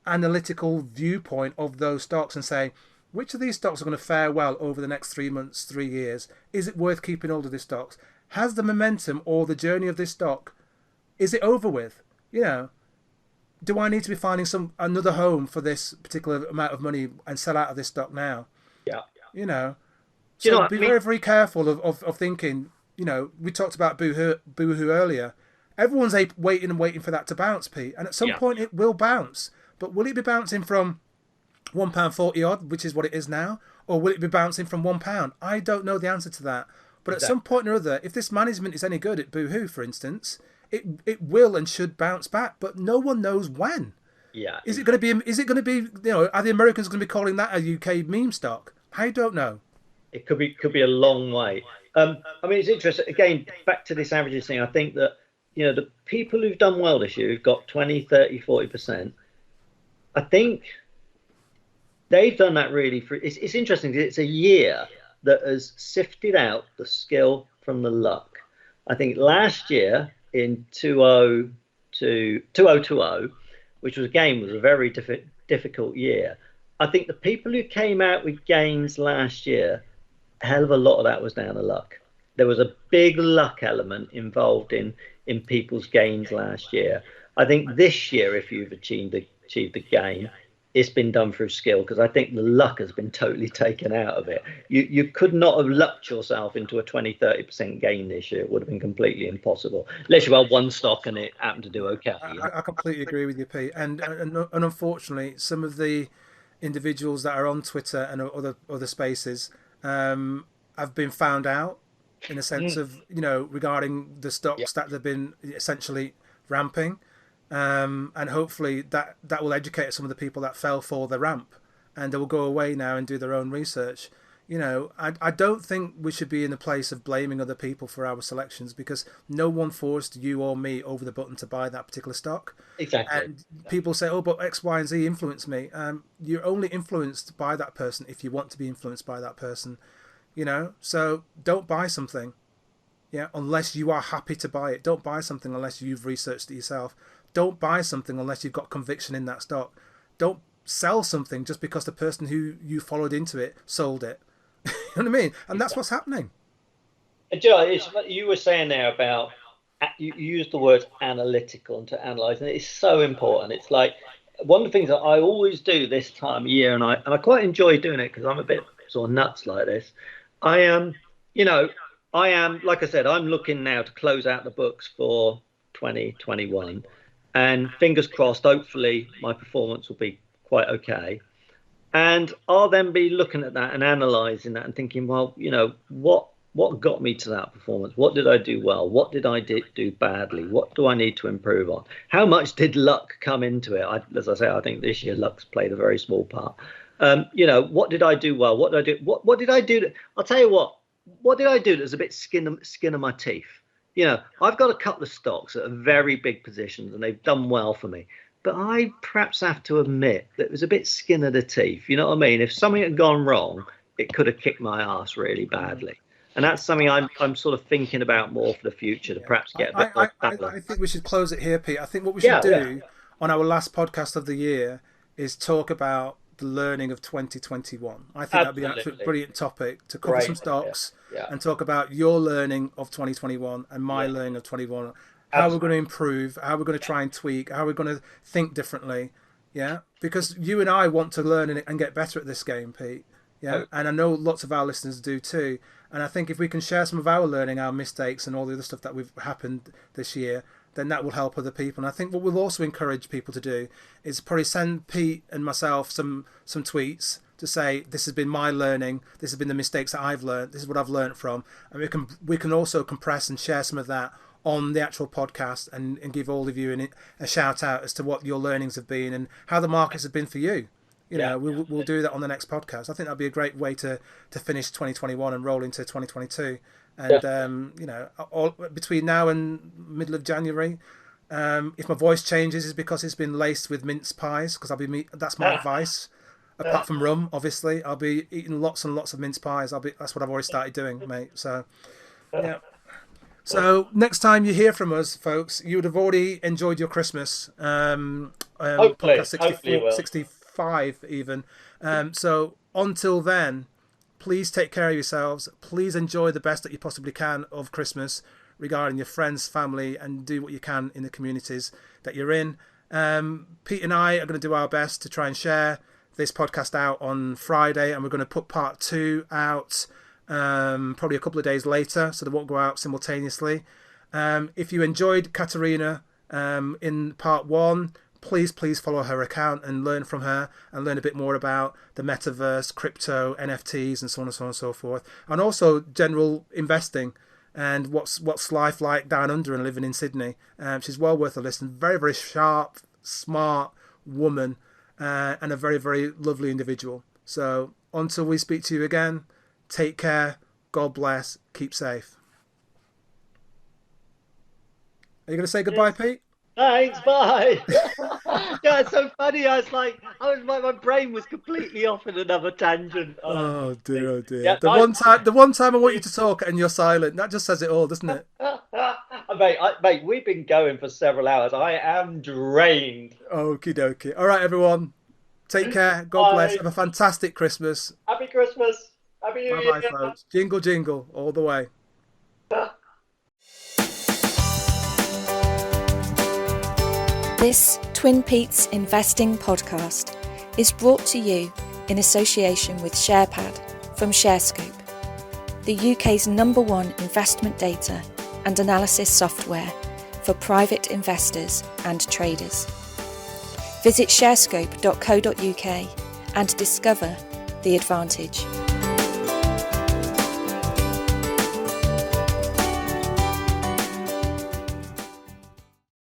analytical viewpoint of those stocks and say, which of these stocks are going to fare well over the next 3 months, 3 years? Is it worth keeping hold of these stocks? Has the momentum or the journey of this stock, is it over with? You know, do I need to be finding another home for this particular amount of money and sell out of this stock now?
Yeah.
You know, so be very, very careful of thinking, you know, we talked about BOOHOO earlier. Everyone's waiting for that to bounce, Pete. And at some point it will bounce. But will it be bouncing from £1.40 odd, which is what it is now? Or will it be bouncing from £1? I don't know the answer to that. But at some point or other, if this management is any good at BOOHOO, for instance, it will and should bounce back. But no one knows when.
Yeah.
Is it going to be, you know, are the Americans going to be calling that a UK meme stock? I don't know.
It could be a long way. I mean, it's interesting. Again, back to this averages thing. I think that, you know, the people who've done well this year, who've got 20, 30, 40%, I think they've done that really it's interesting because it's a year that has sifted out the skill from the luck. I think last year in 2020, which was a very difficult year, I think the people who came out with gains last year, a hell of a lot of that was down to luck. There was a big luck element involved in people's gains last year. I think this year, if you've achieved a gain, it's been done through skill, because I think the luck has been totally taken out of it. You could not have lucked yourself into a 20-30% gain this year. It would have been completely impossible, unless you had one stock and it happened to do okay.
I completely agree with you, Pete. And unfortunately, some of the individuals that are on Twitter and other spaces have been found out, in a sense of, regarding the stocks that they've been essentially ramping. And hopefully that will educate some of the people that fell for the ramp, and they will go away now and do their own research. I don't think we should be in the place of blaming other people for our selections, because no one forced you or me over the button to buy that particular stock.
Exactly.
And people say, oh, but X, Y, and Z influenced me. You're only influenced by that person if you want to be influenced by that person. So don't buy something, unless you are happy to buy it. Don't buy something unless you've researched it yourself. Don't buy something unless you've got conviction in that stock. Don't sell something just because the person who you followed into it sold it. You know what I mean? And that's what's happening.
And it's what you were saying there about, you used the word analytical and to analyze, and it's so important. It's like one of the things that I always do this time of year, and I quite enjoy doing it because I'm a bit sort of nuts like this. I am, like I said, I'm looking now to close out the books for 2021. And fingers crossed, hopefully my performance will be quite okay. And I'll then be looking at that and analysing that and thinking, well, what got me to that performance? What did I do well? What did I do badly? What do I need to improve on? How much did luck come into it? As I say, I think this year luck's played a very small part. What did I do well? What did I do? What did I do? I'll tell you what did I do that was a bit skin of my teeth? I've got a couple of stocks that are very big positions and they've done well for me. But I perhaps have to admit that it was a bit skin of the teeth. You know what I mean? If something had gone wrong, it could have kicked my ass really badly. And that's something I'm sort of thinking about more for the future, to perhaps get a bit more balance.
I think we should close it here, Pete. I think what we should do on our last podcast of the year is talk about the learning of 2021. I think that'd be an absolute brilliant topic to cover some stocks and talk about your learning of 2021 and my learning of 2021. How we're going to improve, how we're going to try and tweak, how we're going to think differently. Yeah, because you and I want to learn and get better at this game, Pete. Yeah, and I know lots of our listeners do too. And I think if we can share some of our learning, our mistakes, and all the other stuff that we've happened this year, then that will help other people. And I think what we'll also encourage people to do is probably send Pete and myself some tweets to say, this has been my learning, this has been the mistakes that I've learned, this is what I've learned from. And we can also compress and share some of that on the actual podcast and give all of you a shout out as to what your learnings have been and how the markets have been for you. We'll do that on the next podcast. I think that'd be a great way to finish 2021 and roll into 2022. And between now and middle of January, if my voice changes, is because it's been laced with mince pies, because that's my advice. Apart from rum, obviously, I'll be eating lots and lots of mince pies. That's what I've already started doing, mate. So yeah. So next time you hear from us, folks, you would have already enjoyed your Christmas.
Hopefully,
podcast 65 even. So until then, please take care of yourselves. Please enjoy the best that you possibly can of Christmas regarding your friends, family, and do what you can in the communities that you're in. Pete and I are going to do our best to try and share this podcast out on Friday, and we're going to put part 2 out probably a couple of days later, so they won't go out simultaneously. If you enjoyed Katerina in part 1, please follow her account and learn from her and learn a bit more about the metaverse, crypto, NFTs, and so on and so on and so forth, and also general investing and what's life like down under and living in Sydney. She's well worth a listen. Very, very sharp, smart woman, and a very, very lovely individual. So until we speak to you again, take care, God bless, keep safe. Are you going to say goodbye, Pete?
Thanks, bye. Yeah, it's so funny. My brain was completely off in another tangent.
Oh dear.
Yeah,
the one time I want you to talk and you're silent, that just says it all, doesn't it?
Mate, we've been going for several hours. I am drained.
Okie dokie. All right, everyone. Take care. God bless. Have a fantastic Christmas.
Happy Christmas. Happy New
Bye-bye,
Year.
folks. Jingle, jingle, all the way.
This TwinPetes Investing podcast is brought to you in association with SharePad from ShareScope, the UK's #1 investment data and analysis software for private investors and traders. Visit sharescope.co.uk and discover the advantage.